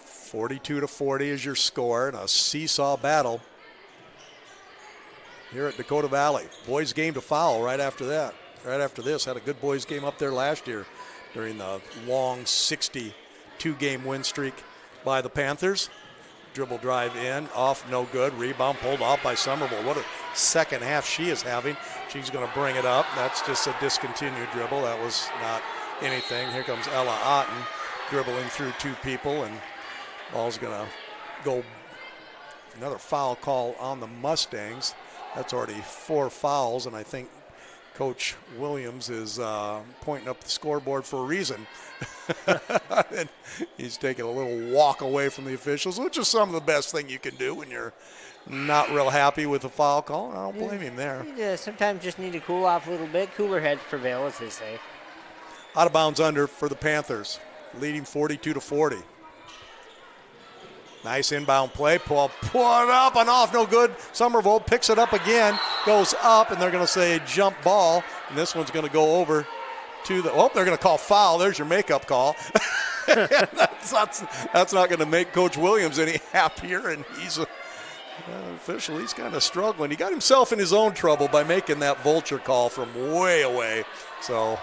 42-40 is your score, and a seesaw battle here at Dakota Valley. Boys game to foul right after that. Right after this, had a good boys game up there last year during the long 62-game win streak by the Panthers. Dribble drive in, off, no good. Rebound pulled off by Somerville. What a second half she is having. She's going to bring it up. That's just a discontinued dribble. That was not anything. Here comes Ella Otten dribbling through 2 people, and ball's going to go. Another foul call on the Mustangs. That's already 4 fouls, and I think Coach Williams is pointing up the scoreboard for a reason. And he's taking a little walk away from the officials, which is some of the best thing you can do when you're not real happy with the foul call. I don't blame him there. You sometimes just need to cool off a little bit. Cooler heads prevail, as they say. Out of bounds under for the Panthers, leading 42-40. Nice inbound play. Put up and off. No good. Somerville picks it up again. Goes up, and they're going to say jump ball. And this one's going to go over to the. Oh, they're going to call foul. There's your makeup call. That's not going to make Coach Williams any happier. And he's official. He's kind of struggling. He got himself in his own trouble by making that vulture call from way away. So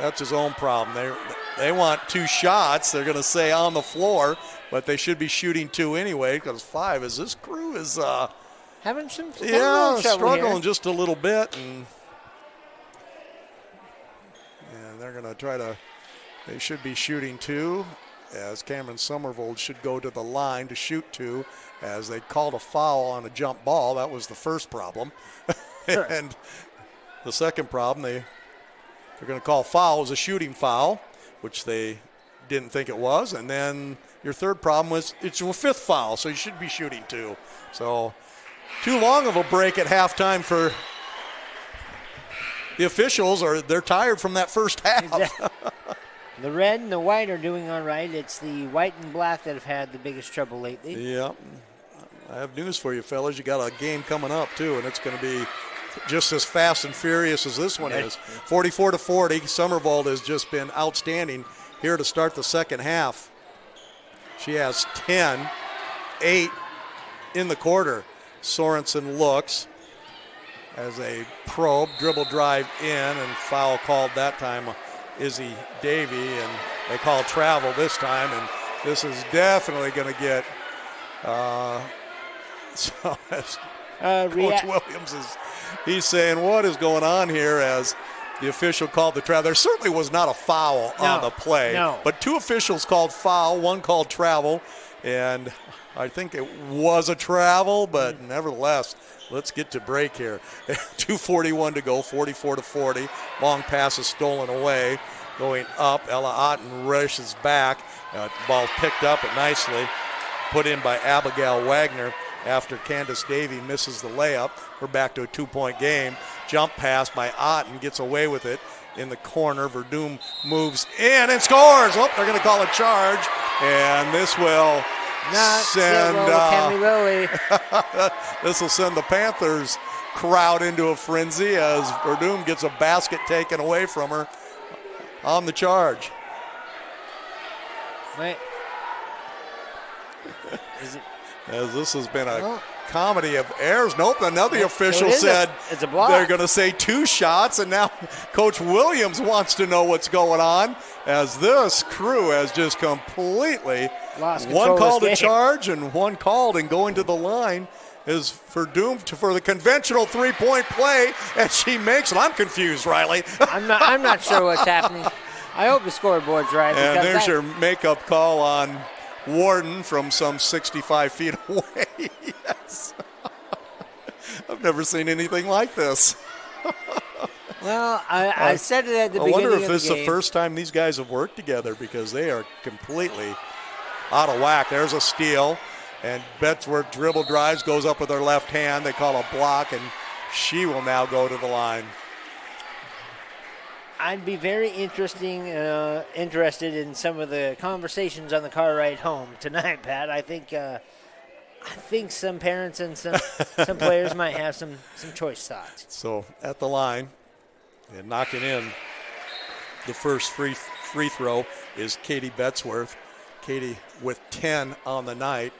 that's his own problem. They want 2 shots. They're going to say on the floor, but they should be shooting 2 anyway because 5 is this crew is having some struggling here. just a little bit, and they're going to try to. They should be shooting 2, as Cameron Somerville should go to the line to shoot 2, as they called a foul on a jump ball. That was the first problem, and the second problem they're going to call foul was a shooting foul, which they didn't think it was. And then your third problem was it's your 5th foul, so you should be shooting 2. So too long of a break at halftime for the officials, or they're tired from that first half. Exactly. The red and the white are doing all right. It's the white and black that have had the biggest trouble lately. Yeah. I have news for you, fellas. You got a game coming up, too, and it's going to be just as fast and furious as this one is. 44-40. Somerville has just been outstanding here to start the second half. She has 10, 8 in the quarter. Sorensen looks as a probe, dribble drive in, and foul called that time. Izzy Davey, and they call travel this time, and this is definitely going to get Coach Williams he's saying what is going on here as the official called the travel. There certainly was not a foul on the play, but 2 officials called foul, 1 called travel, and I think it was a travel, but nevertheless, let's get to break here. 2:41 to go, 44-40. Long pass is stolen away. Going up, Ella Otten rushes back. Ball picked up nicely. Put in by Abigail Wagner after Candace Davey misses the layup. We're back to a 2-point game. Jump pass by Otten, gets away with it in the corner. Verdum moves in and scores. Oh, they're going to call a charge, and this will send this will send the Panthers crowd into a frenzy as Verdum gets a basket taken away from her on the charge. Wait. As this has been a comedy of errors. Nope, another official said it's a block. They're going to say 2 shots, and now Coach Williams wants to know what's going on as this crew has just completely lost one called a charge and 1 called and going to the line is for the conventional 3-point play, and she makes it. I'm confused, Riley. I'm not sure what's happening. I hope the scoreboard's right. And there's your makeup call on Warden from some 65 feet away. Yes. I've never seen anything like this. Well, I said it at the beginning of the game. I wonder if this is the first time these guys have worked together because they are completely out of whack. There's a steal, and Betsworth dribble drives, goes up with her left hand. They call a block, and she will now go to the line. I'd be very interested in some of the conversations on the car ride home tonight, Pat. I think some parents and some players might have some choice thoughts. So at the line and knocking in the first free throw is Katie Betsworth. Katie with 10 on the night.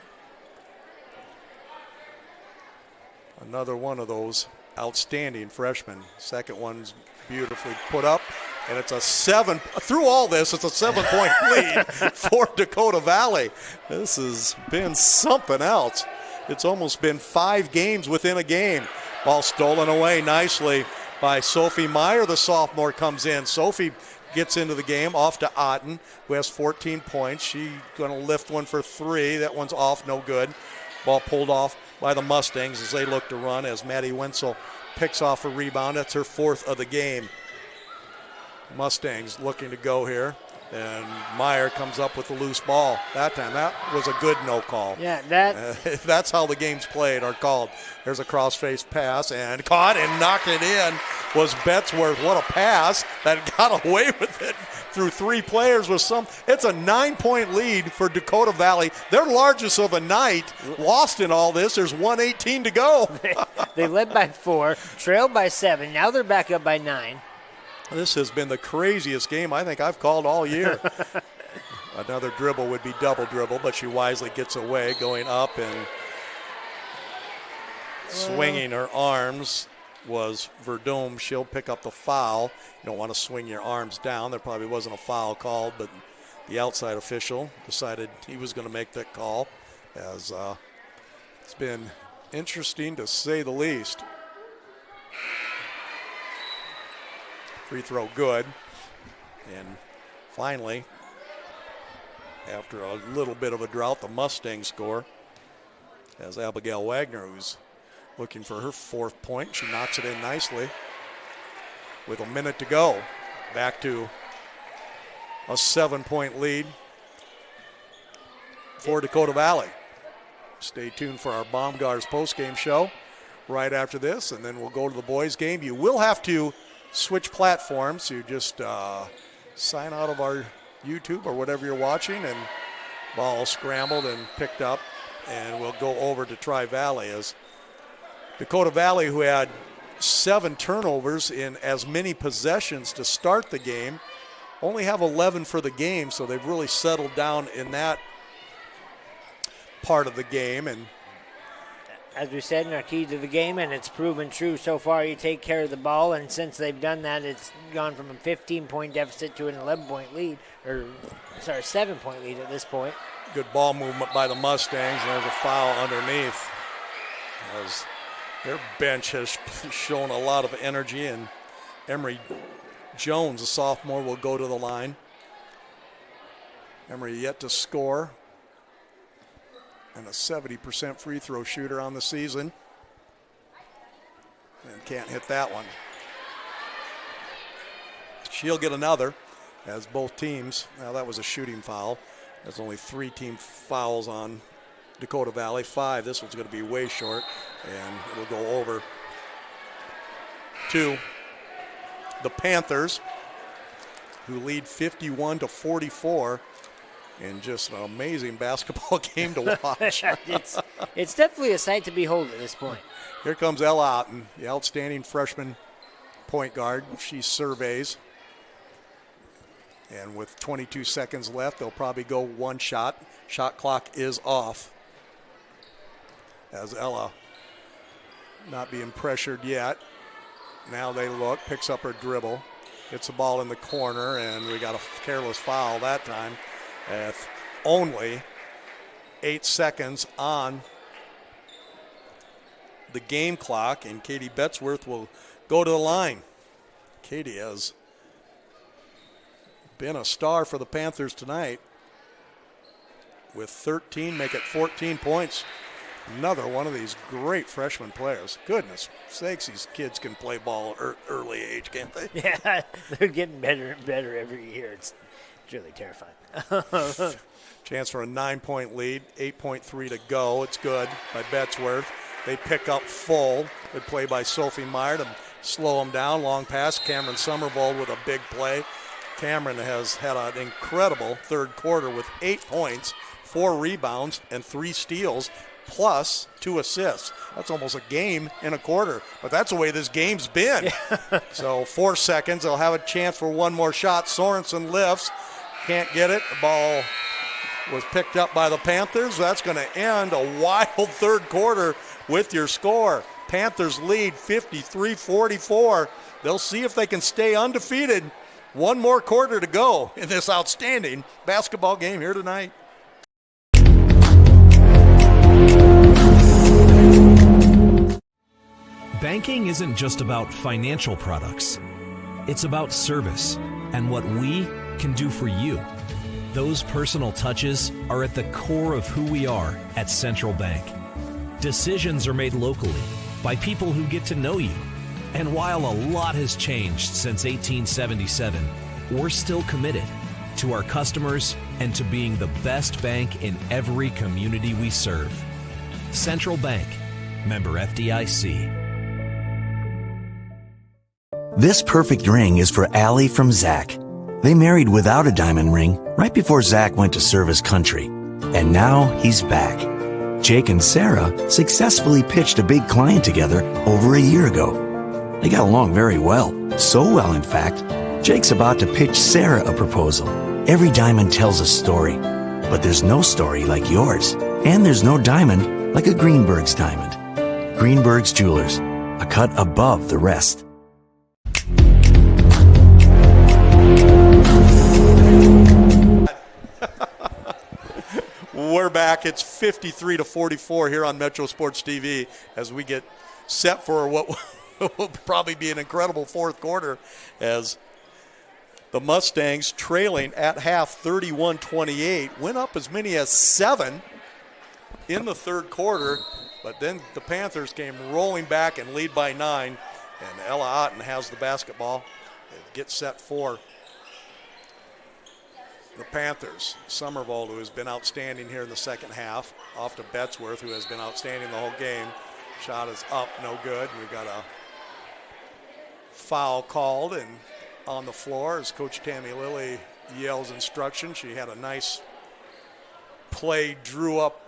Another one of those outstanding freshmen. Second one's beautifully put up, and it's a 7. Through all this, it's a 7-point lead for Dakota Valley. This has been something else. It's almost been 5 games within a game. Ball stolen away nicely by Sophie Meyer. The sophomore comes in. Sophie gets into the game off to Otten, who has 14 points. She's going to lift one for 3. That one's off, no good. Ball pulled off by the Mustangs as they look to run, as Maddie Wenzel picks off a rebound. That's her 4th of the game. Mustangs looking to go here, and Meyer comes up with the loose ball. That time, that was a good no call. Yeah, that's how the game's played or called. There's a cross-face pass and caught and knocked it in was Betzworth. What a pass that got away with it through 3 players with some. It's a 9-point lead for Dakota Valley. Their largest of the night. Lost in all this. There's 1:18 to go. They led by 4, trailed by 7. Now they're back up by 9. This has been the craziest game I think I've called all year. Another dribble would be double dribble, but she wisely gets away, going up and swinging her arms was Verdum. She'll pick up the foul. You don't want to swing your arms down. There probably wasn't a foul called, but the outside official decided he was going to make that call, as it's been interesting to say the least. Free throw good. And finally, after a little bit of a drought, the Mustangs score as Abigail Wagner, who's looking for her 4th point. She knocks it in nicely with a minute to go. Back to a 7-point lead for Dakota Valley. Stay tuned for our Baumgars postgame show right after this, and then we'll go to the boys' game. You will have to switch platforms. You just sign out of our YouTube or whatever you're watching, and ball scrambled and picked up, and we'll go over to Tri-Valley as Dakota Valley, who had 7 turnovers in as many possessions to start the game, only have 11 for the game, so they've really settled down in that part of the game. And as we said in our key to the game, and it's proven true so far, you take care of the ball, and since they've done that, it's gone from a 15-point deficit to an 11-point lead, or sorry, 7-point lead at this point. Good ball movement by the Mustangs, and there's a foul underneath. As their bench has shown a lot of energy, and Emery Jones, a sophomore, will go to the line. Emery yet to score, and a 70% free throw shooter on the season, and can't hit that one. She'll get another, as both teams, now that was a shooting foul. There's only 3 team fouls on Dakota Valley, 5. This one's going to be way short, and it'll go over to the Panthers, who lead 51-44 in just an amazing basketball game to watch. It's definitely a sight to behold at this point. Here comes Ella Otten, the outstanding freshman point guard. She surveys. And with 22 seconds left, they'll probably go 1 shot. Shot clock is off, as Ella not being pressured yet. Now they look, picks up her dribble, gets the ball in the corner, and we got a careless foul that time. Only 8 seconds on the game clock, and Katie Betzworth will go to the line. Katie has been a star for the Panthers tonight with 13, make it 14 points. Another one of these great freshman players. Goodness sakes, these kids can play ball early age, can't they? Yeah, they're getting better and better every year. It's really terrifying. Chance for a 9-point lead, 8.3 to go. It's good by Betzworth. They pick up full. Good play by Sophie Meyer to slow them down. Long pass, Cameron Somerville with a big play. Cameron has had an incredible third quarter with 8 points, 4 rebounds, and 3 steals, plus 2 assists. That's almost a game in a quarter, but that's the way this game's been. So 4 seconds, they'll have a chance for one more shot. Sorensen lifts, can't get it. The ball was picked up by the Panthers. That's going to end a wild third quarter with your score. Panthers lead 53-44. They'll see if they can stay undefeated. One more quarter to go in this outstanding basketball game here tonight. Banking isn't just about financial products. It's about service and what we can do for you. Those personal touches are at the core of who we are at Central Bank. Decisions are made locally by people who get to know you. And while a lot has changed since 1877, we're still committed to our customers and to being the best bank in every community we serve. Central Bank, member FDIC. This perfect ring is for Allie from Zach. They married without a diamond ring right before Zach went to serve his country. And now he's back. Jake and Sarah successfully pitched a big client together over a year ago. They got along very well. So well, in fact, Jake's about to pitch Sarah a proposal. Every diamond tells a story, but there's no story like yours. And there's no diamond like a Greenberg's diamond. Greenberg's Jewelers, a cut above the rest. We're back. It's 53-44 here on Metro Sports TV as we get set for what will probably be an incredible fourth quarter as the Mustangs trailing at half 31-28 went up as many as 7 in the third quarter, but then the Panthers came rolling back and lead by 9, and Ella Otten has the basketball. It gets set for the Panthers. Somervold, who has been outstanding here in the second half, off to Betzworth, who has been outstanding the whole game. Shot is up, no good. We got a foul called and on the floor as Coach Tammy Lilly yells instruction. She had a nice play, drew up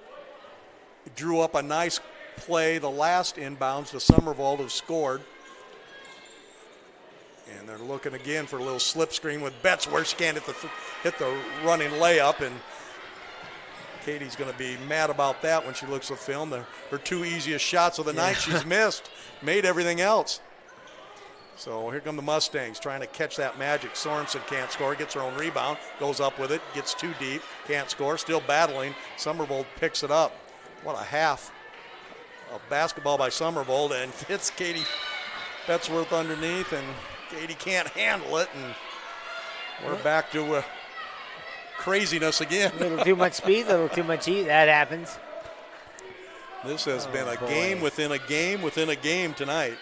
a nice play, the last inbounds to Somervold, who scored. And they're looking again for a little slip screen with Betzworth. She can't hit the running layup, and Katie's going to be mad about that when she looks at film. Her 2 easiest shots of the night she's missed, made everything else. So here come the Mustangs trying to catch that magic. Sorensen can't score, gets her own rebound, goes up with it, gets too deep, can't score, still battling. Somervold picks it up. What a half of basketball by Somervold, and hits Katie Betzworth underneath, and Katie can't handle it, and we're back to craziness again. A little too much speed, a little too much heat. That happens. This has been a game within a game within a game tonight.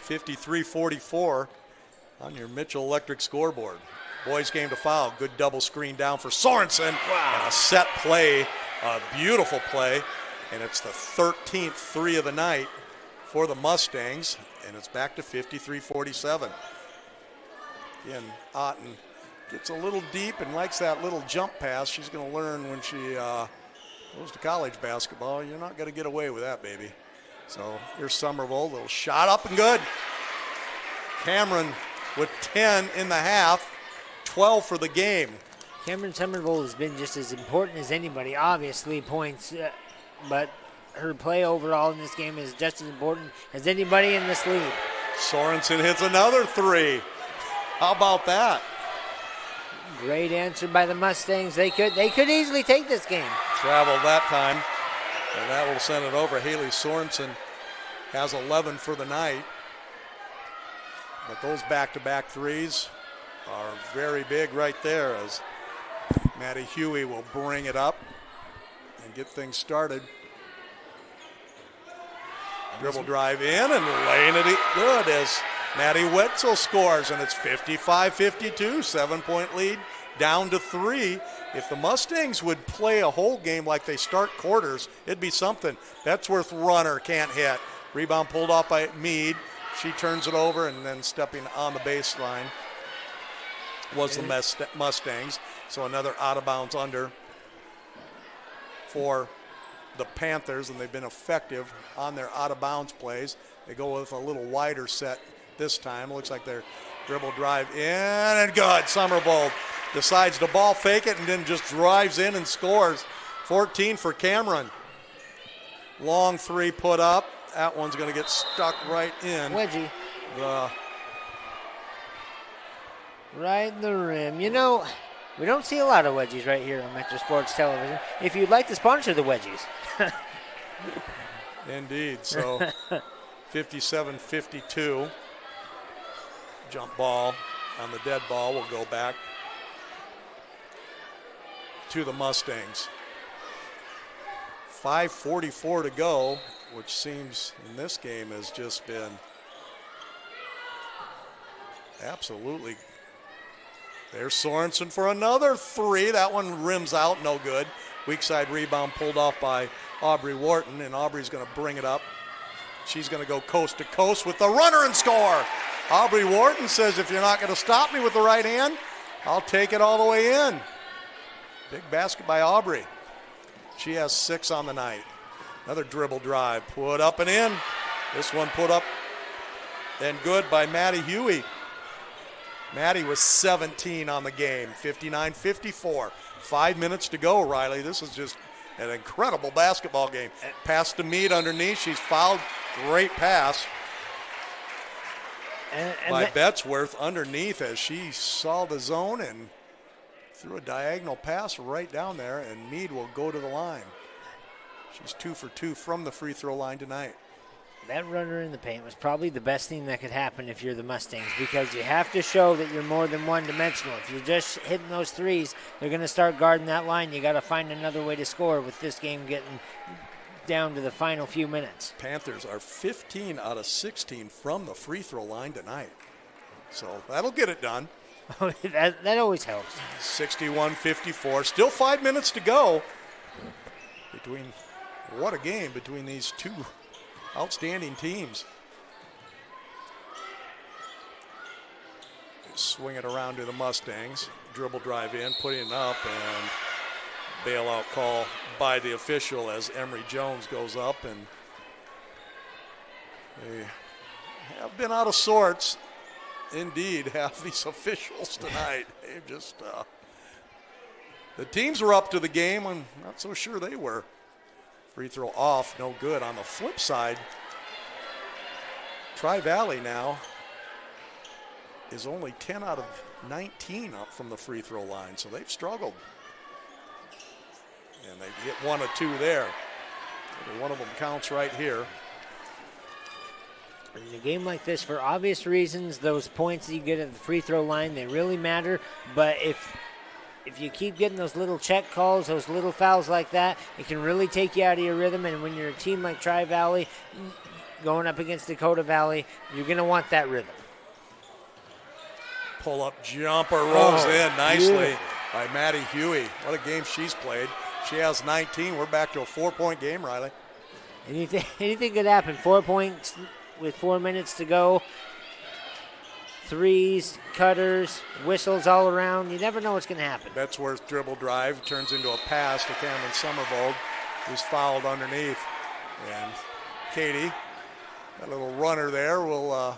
53-44 on your Mitchell Electric scoreboard. Boys came to foul. Good double screen down for Sorensen. Wow. And a set play, a beautiful play, and it's the 13th three of the night for the Mustangs, and it's back to 53-47. Again, Otten gets a little deep and likes that little jump pass. She's going to learn when she goes to college basketball. You're not going to get away with that, baby. So here's Somervold, little shot up and good. Cameron with 10 in the half, 12 for the game. Cameron Somervold has been just as important as anybody, obviously points, but her play overall in this game is just as important as anybody in this league. Sorensen hits another 3. How about that? Great answer by the Mustangs. They could easily take this game. Traveled that time, and that will send it over. Haley Sorensen has 11 for the night. But those back-to-back threes are very big right there as Maddie Huey will bring it up and get things started. Dribble drive in and laying it good as Maddie Wetzel scores, and it's 55-52, 7-point lead, down to 3. If the Mustangs would play a whole game like they start quarters, it'd be something. Betzworth runner can't hit. Rebound pulled off by Meade. She turns it over, and then stepping on the baseline was the Mustangs. So another out of bounds under for the Panthers, and they've been effective on their out of bounds plays. They go with a little wider set this time. Looks like their dribble drive in and good. Somervold decides to ball fake it and then just drives in and scores. 14 for Cameron. Long 3 put up. That one's going to get stuck right in. Wedgie. Right in the rim. You know, we don't see a lot of wedgies right here on Metro Sports Television. If you'd like to sponsor the wedgies. Indeed. So 57-52. Jump ball on the dead ball will go back to the Mustangs. 5:44 to go, which seems in this game has just been absolutely. There's Sorensen for another 3. That one rims out, no good. Weak side rebound pulled off by Aubrey Wharton, and Aubrey's going to bring it up. She's going to go coast to coast with the runner and score. Aubrey Wharton says, if you're not going to stop me with the right hand, I'll take it all the way in. Big basket by Aubrey. She has 6 on the night. Another dribble drive, put up and in. This one put up and good by Maddie Huey. Maddie was 17 on the game, 59-54. 5 minutes to go, Riley. This is just an incredible basketball game. Pass to Mead underneath. She's fouled. Great pass by Betzworth underneath as she saw the zone and threw a diagonal pass right down there, and Mead will go to the line. She's 2 for 2 from the free throw line tonight. That runner in the paint was probably the best thing that could happen if you're the Mustangs, because you have to show that you're more than one-dimensional. If you're just hitting those threes, they're going to start guarding that line. You got to find another way to score with this game getting down to the final few minutes. Panthers are 15 out of 16 from the free throw line tonight. So that'll get it done. that always helps. 61-54. Still 5 minutes to go. What a game between these two outstanding teams. Swing it around to the Mustangs. Dribble drive in, putting it up, and bailout call by the official as Emery Jones goes up, and they have been out of sorts. Indeed, have these officials tonight. They've just the teams were up to the game. I'm not so sure they were. Free throw off, no good. On the flip side, Tri-Valley now is only 10 out of 19 up from the free throw line, so they've struggled. And they get 1 or 2 there. Maybe one of them counts right here. In a game like this, for obvious reasons, those points that you get at the free throw line, they really matter. But if you keep getting those little check calls, those little fouls like that, it can really take you out of your rhythm. And when you're a team like Tri-Valley going up against Dakota Valley, you're going to want that rhythm. Pull-up jumper rolls in nicely by Maddie Huey. What a game she's played. She has 19. We're back to a 4-point game, Riley. Anything could happen. 4 points with 4 minutes to go. Threes, cutters, whistles all around. You never know what's going to happen. Betzworth dribble drive turns into a pass to Cameron Somervold, who's fouled underneath. And Katie, that little runner there, we'll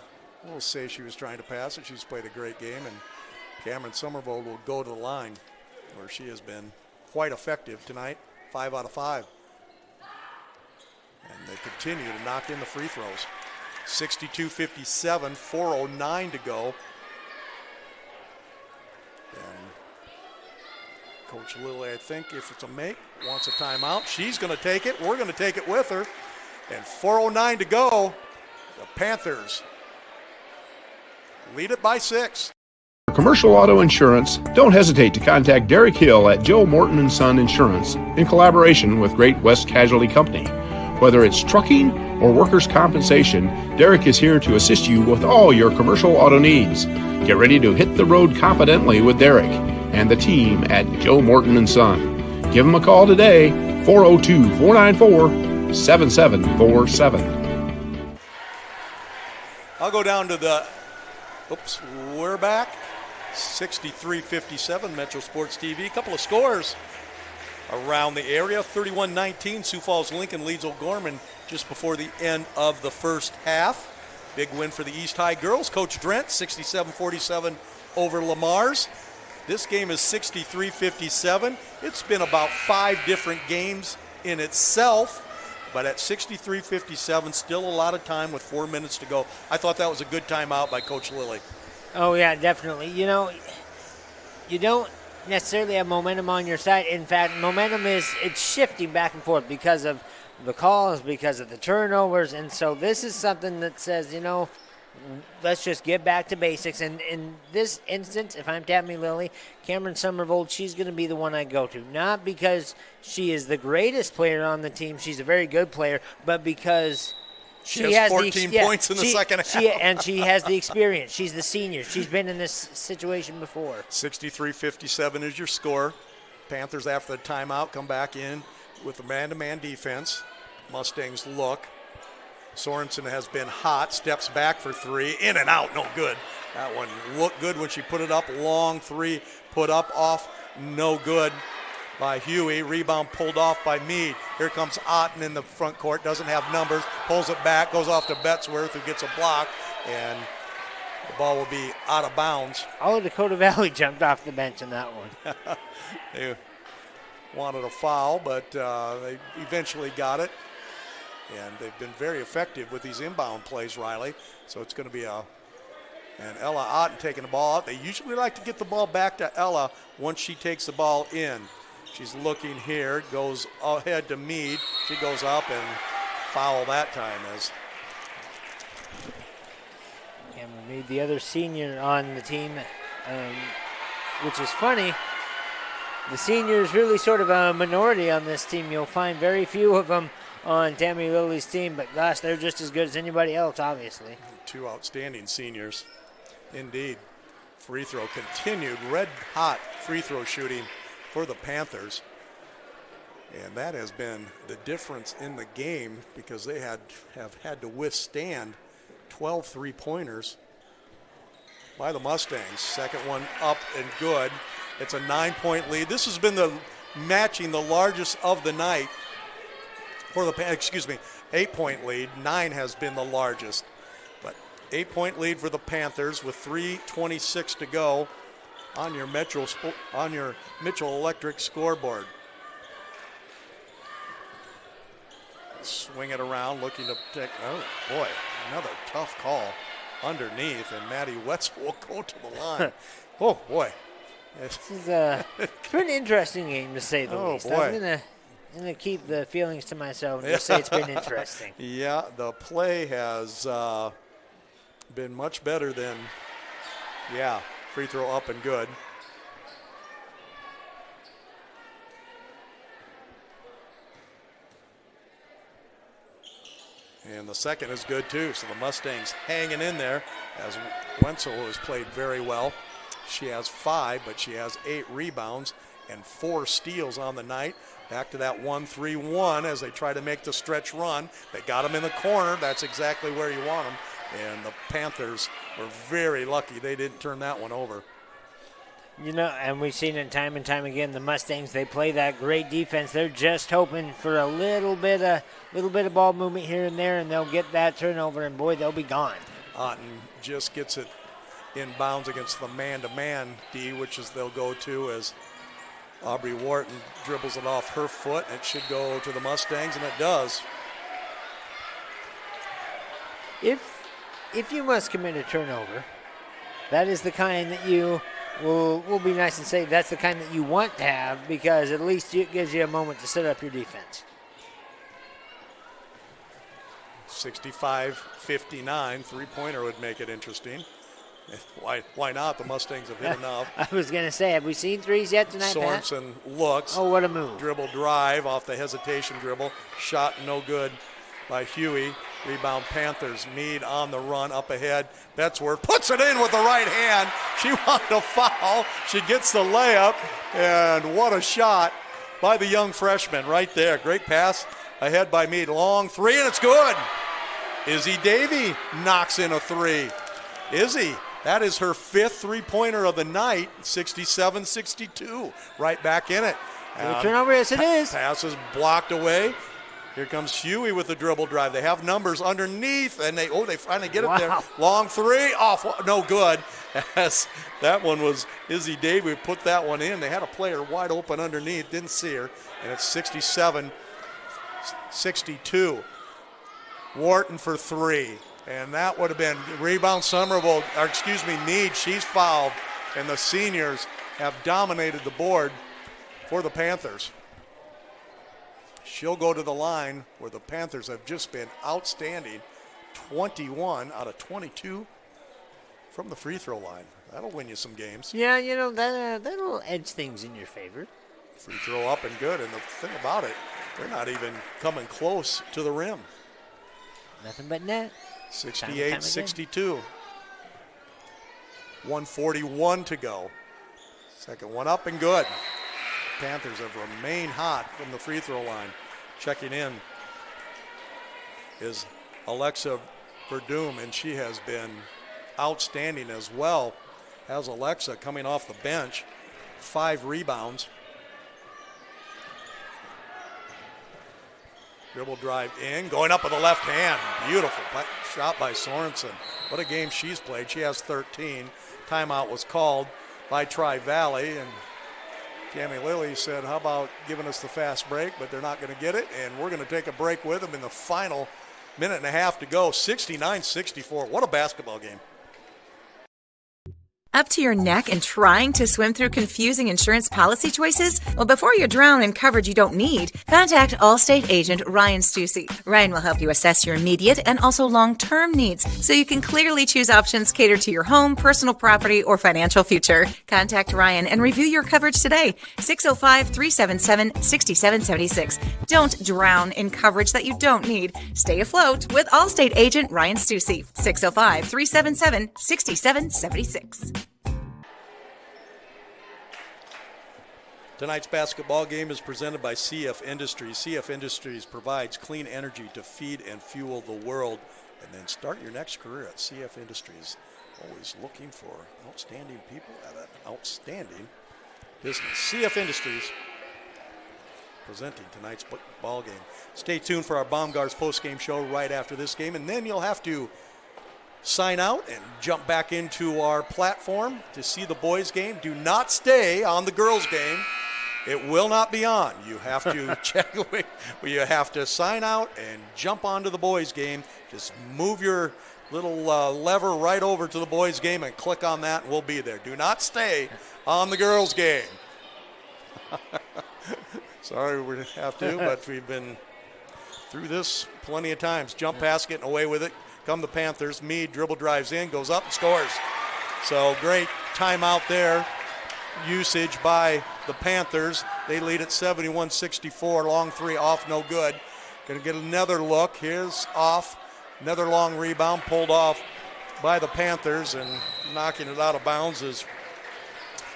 say she was trying to pass it. She's played a great game, and Cameron Somervold will go to the line, where she has been quite effective tonight, 5 out of 5. And they continue to knock in the free throws. 62-57, 4:09 to go. And Coach Lilly, I think if it's a make, wants a timeout. She's going to take it. We're going to take it with her. And 4:09 to go. The Panthers lead it by 6. For commercial auto insurance, don't hesitate to contact Derek Hill at Joe Morton & Son Insurance in collaboration with Great West Casualty Company. Whether it's trucking or workers' compensation, Derek is here to assist you with all your commercial auto needs. Get ready to hit the road confidently with Derek and the team at Joe Morton & Son. Give them a call today, 402-494-7747. I'll go down to the, we're back. 63-57, Metro Sports TV. A couple of scores around the area. 31-19, Sioux Falls Lincoln leads O'Gorman just before the end of the first half. Big win for the East High girls. Coach Drent, 67-47 over Lamar's. This game is 63-57. It's been about 5 different games in itself, but at 63-57, still a lot of time with 4 minutes to go. I thought that was a good timeout by Coach Lilly. Oh, yeah, definitely. You know, you don't necessarily have momentum on your side. In fact, momentum it's shifting back and forth because of the calls, because of the turnovers. And so this is something that says, you know, let's just get back to basics. And in this instance, if I'm Tammy Lilly, Cameron Somervold, she's going to be the one I go to. Not because she is the greatest player on the team. She's a very good player, but because she has 14 points in the second half. And she has the experience. She's the senior. She's been in this situation before. 63-57 is your score. Panthers, after the timeout, come back in with a man-to-man defense. Mustangs look. Sorensen has been hot, steps back for three, in and out, no good. That one looked good when she put it up. Long three, put up, off, no good by Huey. Rebound pulled off by Meade. Here comes Otten in the front court, doesn't have numbers, pulls it back, goes off to Betzworth, who gets a block, and the ball will be out of bounds. All of Dakota Valley jumped off the bench in that one. They wanted a foul, but they eventually got it. And they've been very effective with these inbound plays, Riley. So it's going to be and Ella Otten taking the ball out. They usually like to get the ball back to Ella once she takes the ball in. She's looking here, goes ahead to Meade. She goes up and foul that time. And we made the other senior on the team, which is funny. The seniors really sort of a minority on this team. You'll find very few of them on Tammy Lily's team, but gosh, they're just as good as anybody else, obviously. Two outstanding seniors, indeed. Free throw continued, red hot free throw shooting for the Panthers. And that has been the difference in the game because they have had to withstand 12 three-pointers by the Mustangs. Second one up and good. It's a 9-point lead. This has been the matching the largest of the night. For the 8-point lead. 9 has been the largest, but 8-point lead for the Panthers with 3:26 to go on your Mitchell Electric scoreboard. Swing it around, looking to take. Oh boy, another tough call underneath, and Maddie Wetzel will go to the line. Oh boy, this is it's been an interesting game to say the least. Boy. I'm going to keep the feelings to myself and just say it's been interesting. Yeah, the play has been much better than, free throw up and good. And the second is good too, so the Mustangs hanging in there as Wenzel has played very well. She has 5, but she has 8 rebounds and 4 steals on the night. Back to that 1-3-1 as they try to make the stretch run. They got them in the corner. That's exactly where you want them. And the Panthers were very lucky they didn't turn that one over. You know, and we've seen it time and time again. The Mustangs, they play that great defense. They're just hoping for a little bit of ball movement here and there, and they'll get that turnover, and boy, they'll be gone. Otten just gets it in bounds against the man-to-man D, which is they'll go to as Aubrey Wharton dribbles it off her foot. It should go to the Mustangs, and it does. If you must commit a turnover, that is the kind that you will be nice and say that's the kind that you want to have, because at least it gives you a moment to set up your defense. 65-59, three-pointer would make it interesting. Why not? The Mustangs have hit enough. I was going to say, have we seen threes yet tonight, Pat? Sorensen looks. Oh, what a move. Dribble drive off the hesitation dribble. Shot no good by Huey. Rebound Panthers. Meade on the run up ahead. Betzworth puts it in with the right hand. She wanted a foul. She gets the layup. And what a shot by the young freshman right there. Great pass ahead by Meade. Long three, and it's good. Izzy Davey knocks in a three. Izzy, that is her 5th three-pointer of the night, 67-62, right back in it. Turnover, yes it is. Pass is blocked away. Here comes Huey with the dribble drive. They have numbers underneath, and they finally get it there. Long three, off, no good. As that one was Izzy Davey put that one in. They had a player wide open underneath, didn't see her, and it's 67-62. Wharton for 3. And that would have been rebound Meade. She's fouled, and the seniors have dominated the board for the Panthers. She'll go to the line where the Panthers have just been outstanding. 21 out of 22 from the free throw line. That'll win you some games. Yeah, you know, that'll edge things in your favor. Free throw up and good, and the thing about it, they're not even coming close to the rim. Nothing but net. 68-62. 1:41 to go. Second one up and good. Panthers have remained hot from the free throw line. Checking in is Alexa Verdum, and she has been outstanding as well as Alexa coming off the bench. 5 rebounds. Dribble drive in, going up with the left hand. Beautiful shot by Sorensen. What a game she's played. She has 13. Timeout was called by Tri-Valley, and Tammy Lilly said, how about giving us the fast break, but they're not going to get it, and we're going to take a break with them in the final minute and a half to go. 69-64. What a basketball game. Up to your neck and trying to swim through confusing insurance policy choices? Well, before you drown in coverage you don't need, contact Allstate agent Ryan Stussy. Ryan will help you assess your immediate and also long-term needs so you can clearly choose options catered to your home, personal property, or financial future. Contact Ryan and review your coverage today. 605-377-6776. Don't drown in coverage that you don't need. Stay afloat with Allstate agent Ryan Stussy. 605-377-6776. Tonight's basketball game is presented by CF Industries. CF Industries provides clean energy to feed and fuel the world. And then start your next career at CF Industries. Always looking for outstanding people at an outstanding business. CF Industries presenting tonight's ball game. Stay tuned for our Baumgart's post-game show right after this game. And then you'll have to sign out and jump back into our platform to see the boys' game. Do not stay on the girls' game. It will not be on. You have to check. You have to sign out and jump onto the boys' game. Just move your little lever right over to the boys' game and click on that, and we'll be there. Do not stay on the girls' game. Sorry we have to, but we've been through this plenty of times. Jump pass, getting away with it. Come the Panthers. Meade dribble drives in, goes up and scores. So great timeout there. Usage by the Panthers. They lead at 71-64. Long three off, no good. Going to get another look. Here's off. Another long rebound pulled off by the Panthers, and knocking it out of bounds is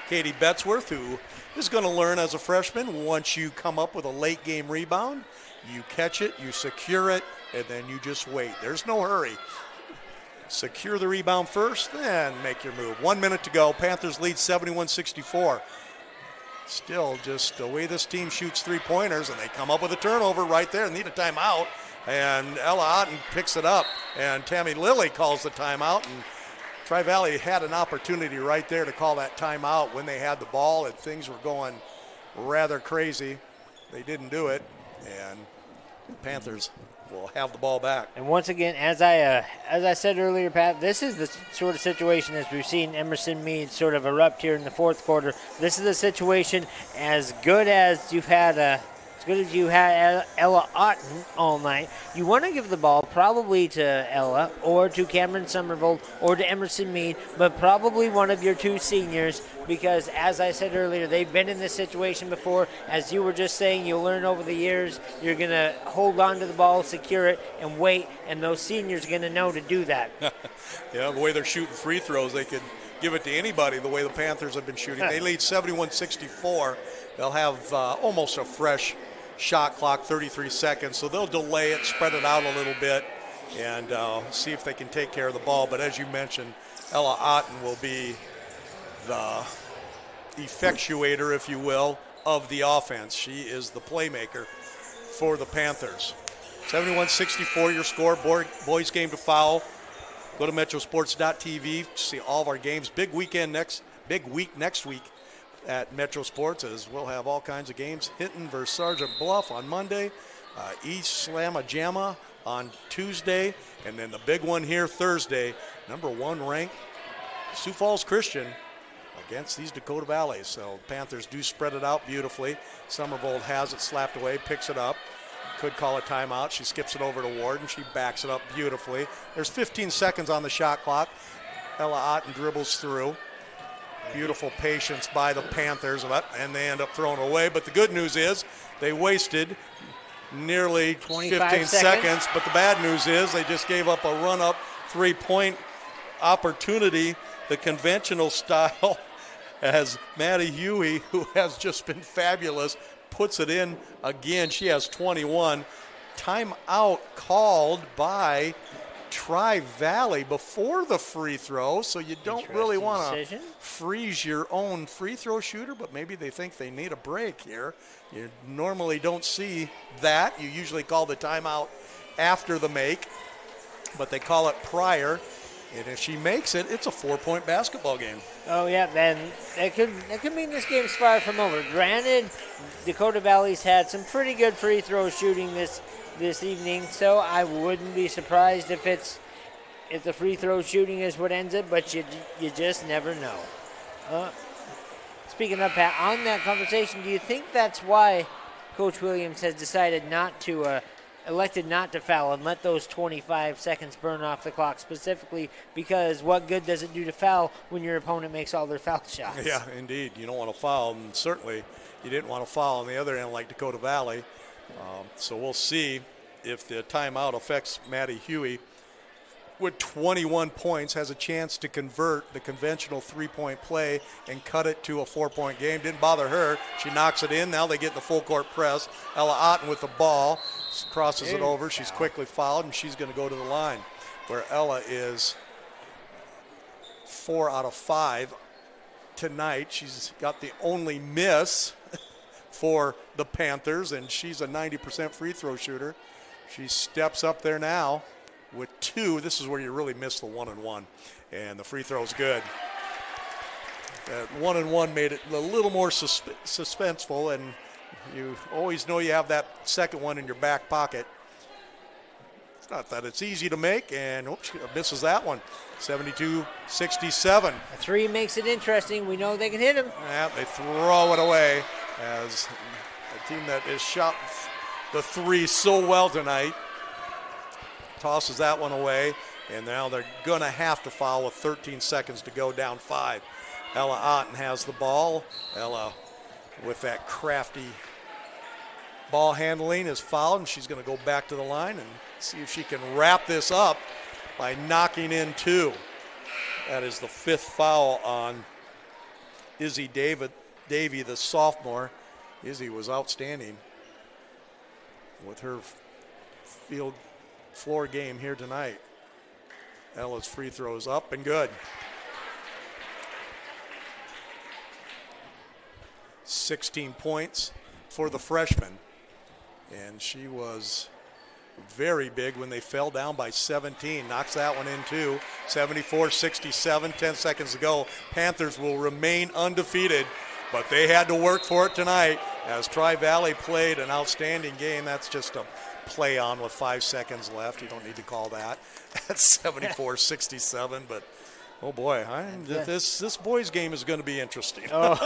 Katie Betzworth, who is going to learn as a freshman. Once you come up with a late game rebound, you catch it, you secure it, and then you just wait. There's no hurry. Secure the rebound first, then make your move. 1 minute to go. Panthers lead 71-64. Still just the way this team shoots three-pointers, and they come up with a turnover right there. Need a timeout, and Ella Otten picks it up, and Tammy Lilly calls the timeout, and Tri-Valley had an opportunity right there to call that timeout when they had the ball, and things were going rather crazy. They didn't do it, and the Panthers will have the ball back. And once again, as I said earlier, Pat, this is the sort of situation as we've seen Emerson Meade sort of erupt here in the fourth quarter. This is a situation as good as you had Ella Otten all night. You want to give the ball probably to Ella or to Cameron Somerville or to Emerson Meade, but probably one of your two seniors, because as I said earlier, they've been in this situation before. As you were just saying, you'll learn over the years. You're going to hold on to the ball, secure it, and wait, and those seniors are going to know to do that. Yeah, the way they're shooting free throws, they could give it to anybody the way the Panthers have been shooting. They lead 71-64. They'll have almost a fresh shot clock, 33 seconds, so they'll delay it, spread it out a little bit, and see if they can take care of the ball. But as you mentioned, Ella Otten will be the effectuator, if you will, of the offense. She is the playmaker for the Panthers. 71-64 your score. Boys game to foul. Go to metrosports.tv to see all of our games. Big week next week at Metro Sports, as we'll have all kinds of games. Hinton versus Sergeant Bluff on Monday, East Slamma Jamma on Tuesday, and then the big one here Thursday, number 1 ranked Sioux Falls Christian against these Dakota Valleys. So Panthers do spread it out beautifully. Somerville has it slapped away, picks it up, could call a timeout. She skips it over to Warden. She backs it up beautifully. There's 15 seconds on the shot clock. Ella Otten dribbles through. Beautiful patience by the Panthers, and they end up throwing away. But the good news is they wasted nearly 15 seconds. But the bad news is they just gave up a run-up three-point opportunity, the conventional style, as Maddie Huey, who has just been fabulous, puts it in again. She has 21. timeout called by Tri-Valley before the free throw, so you don't really want to freeze your own free throw shooter, but maybe they think they need a break here. You normally don't see that. You usually call the timeout after the make, but they call it prior. And if she makes it, it's a 4-point basketball game. Oh, yeah, then that could mean this game's far from over. Granted, Dakota Valley's had some pretty good free throw shooting this evening, so I wouldn't be surprised if the free throw shooting is what ends it, but you just never know. Speaking of, Pat, on that conversation, do you think that's why Coach Williams has decided elected not to foul and let those 25 seconds burn off the clock, specifically because what good does it do to foul when your opponent makes all their foul shots? Yeah, indeed. You don't want to foul, and certainly you didn't want to foul on the other end like Dakota Valley. So we'll see if the timeout affects Maddie Huey. With 21 points, has a chance to convert the conventional 3-point play and cut it to a 4-point game. Didn't bother her. She knocks it in. Now they get in the full court press. Ella Otten with the ball. Crosses it over. She's quickly fouled, and she's going to go to the line, where Ella is 4 out of 5 tonight. She's got the only miss for the Panthers, and she's a 90% free throw shooter. She steps up there now with 2. This is where you really miss the 1-and-1, and the free throw's good. That 1-and-1 made it a little more suspenseful, and you always know you have that second one in your back pocket. It's not that it's easy to make, and oops, misses that one. 72-67. A 3 makes it interesting. We know they can hit him. Yeah, they throw it away as a team that has shot the 3 so well tonight tosses that one away, and now they're going to have to foul with 13 seconds to go, down 5. Ella Otten has the ball. Ella, with that crafty ball handling, is fouled, and she's going to go back to the line and see if she can wrap this up by knocking in 2. That is the 5th foul on Izzy Davy, the sophomore. Izzy was outstanding with her field floor game here tonight. Ella's free throws up and good. 16 points for the freshman, and she was very big when they fell down by 17. Knocks that one in too. 74-67, 10 seconds to go. Panthers will remain undefeated, but they had to work for it tonight as Tri-Valley played an outstanding game. That's just a play on with 5 seconds left. You don't need to call that. That's 74-67, but oh boy, this boys' game is going to be interesting. Oh,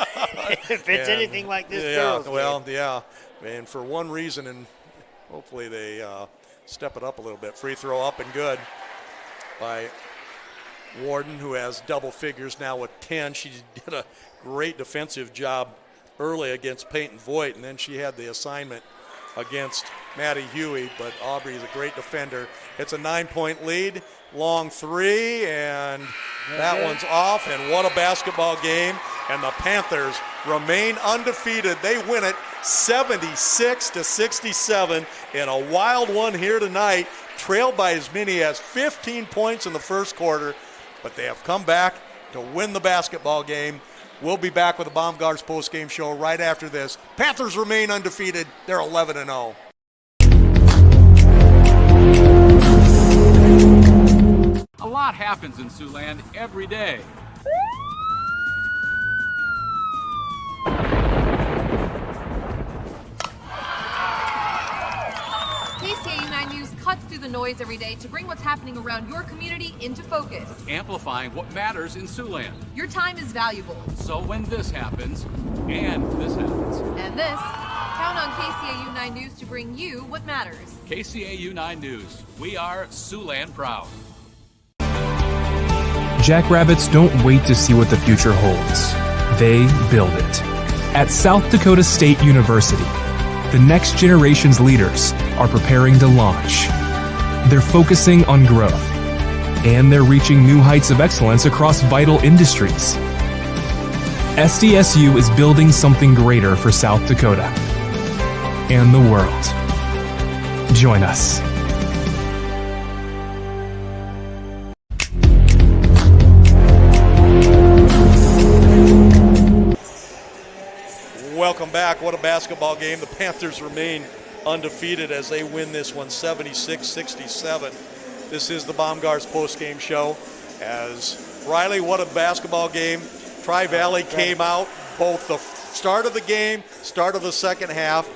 if it's anything like this girls' game. Well, yeah, and for one reason, and hopefully they step it up a little bit. Free throw up and good by Warden, who has double figures now with 10. She did a great defensive job early against Peyton Voigt, and then she had the assignment against Maddie Huey, but Aubrey is a great defender. It's a 9-point lead, long 3, and that one's off, and what a basketball game. And the Panthers remain undefeated. They win it 76-67 in a wild one here tonight, trailed by as many as 15 points in the first quarter, but they have come back to win the basketball game. We'll be back with the Baumgart's post-game show right after this. Panthers remain undefeated. They're 11-0. A lot happens in Siouxland every day. KCAU 9 News cuts through the noise every day to bring what's happening around your community into focus. Amplifying what matters in Siouxland. Your time is valuable. So when this happens, and this happens, and this, count on KCAU 9 News to bring you what matters. KCAU 9 News. We are Siouxland proud. Jackrabbits don't wait to see what the future holds. They build it. At South Dakota State University, the next generation's leaders are preparing to launch. They're focusing on growth, and they're reaching new heights of excellence across vital industries. SDSU is building something greater for South Dakota and the world. Join us. Welcome back. What a basketball game. The Panthers remain undefeated as they win this one 76-67. This is the Baumgars post-game show. As Riley, what a basketball game. Tri-Valley came out both the start of the game, start of the second half,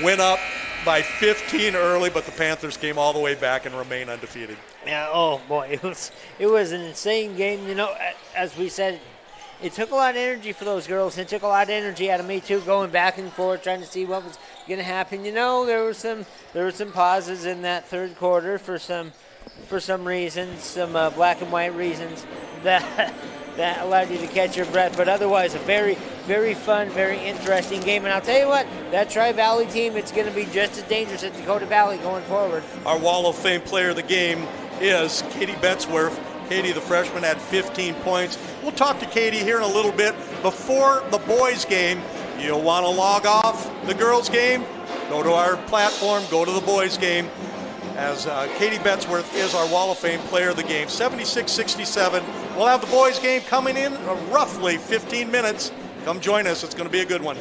went up by 15 early, but the Panthers came all the way back and remain undefeated. Yeah, oh boy, it was an insane game. You know, as we said, it took a lot of energy for those girls. It took a lot of energy out of me too, going back and forth, trying to see what was going to happen. You know, there were some pauses in that third quarter for some reasons, some black and white reasons that allowed you to catch your breath. But otherwise, a very, very fun, very interesting game. And I'll tell you what, that Tri-Valley team, it's going to be just as dangerous as Dakota Valley going forward. Our Wall of Fame player of the game is Katie Betzworth. Katie, the freshman, had 15 points. We'll talk to Katie here in a little bit. Before the boys' game, you'll want to log off the girls' game, go to our platform, go to the boys' game, as Katie Betzworth is our Wall of Fame player of the game. 76-67. We'll have the boys' game coming in roughly 15 minutes. Come join us. It's going to be a good one.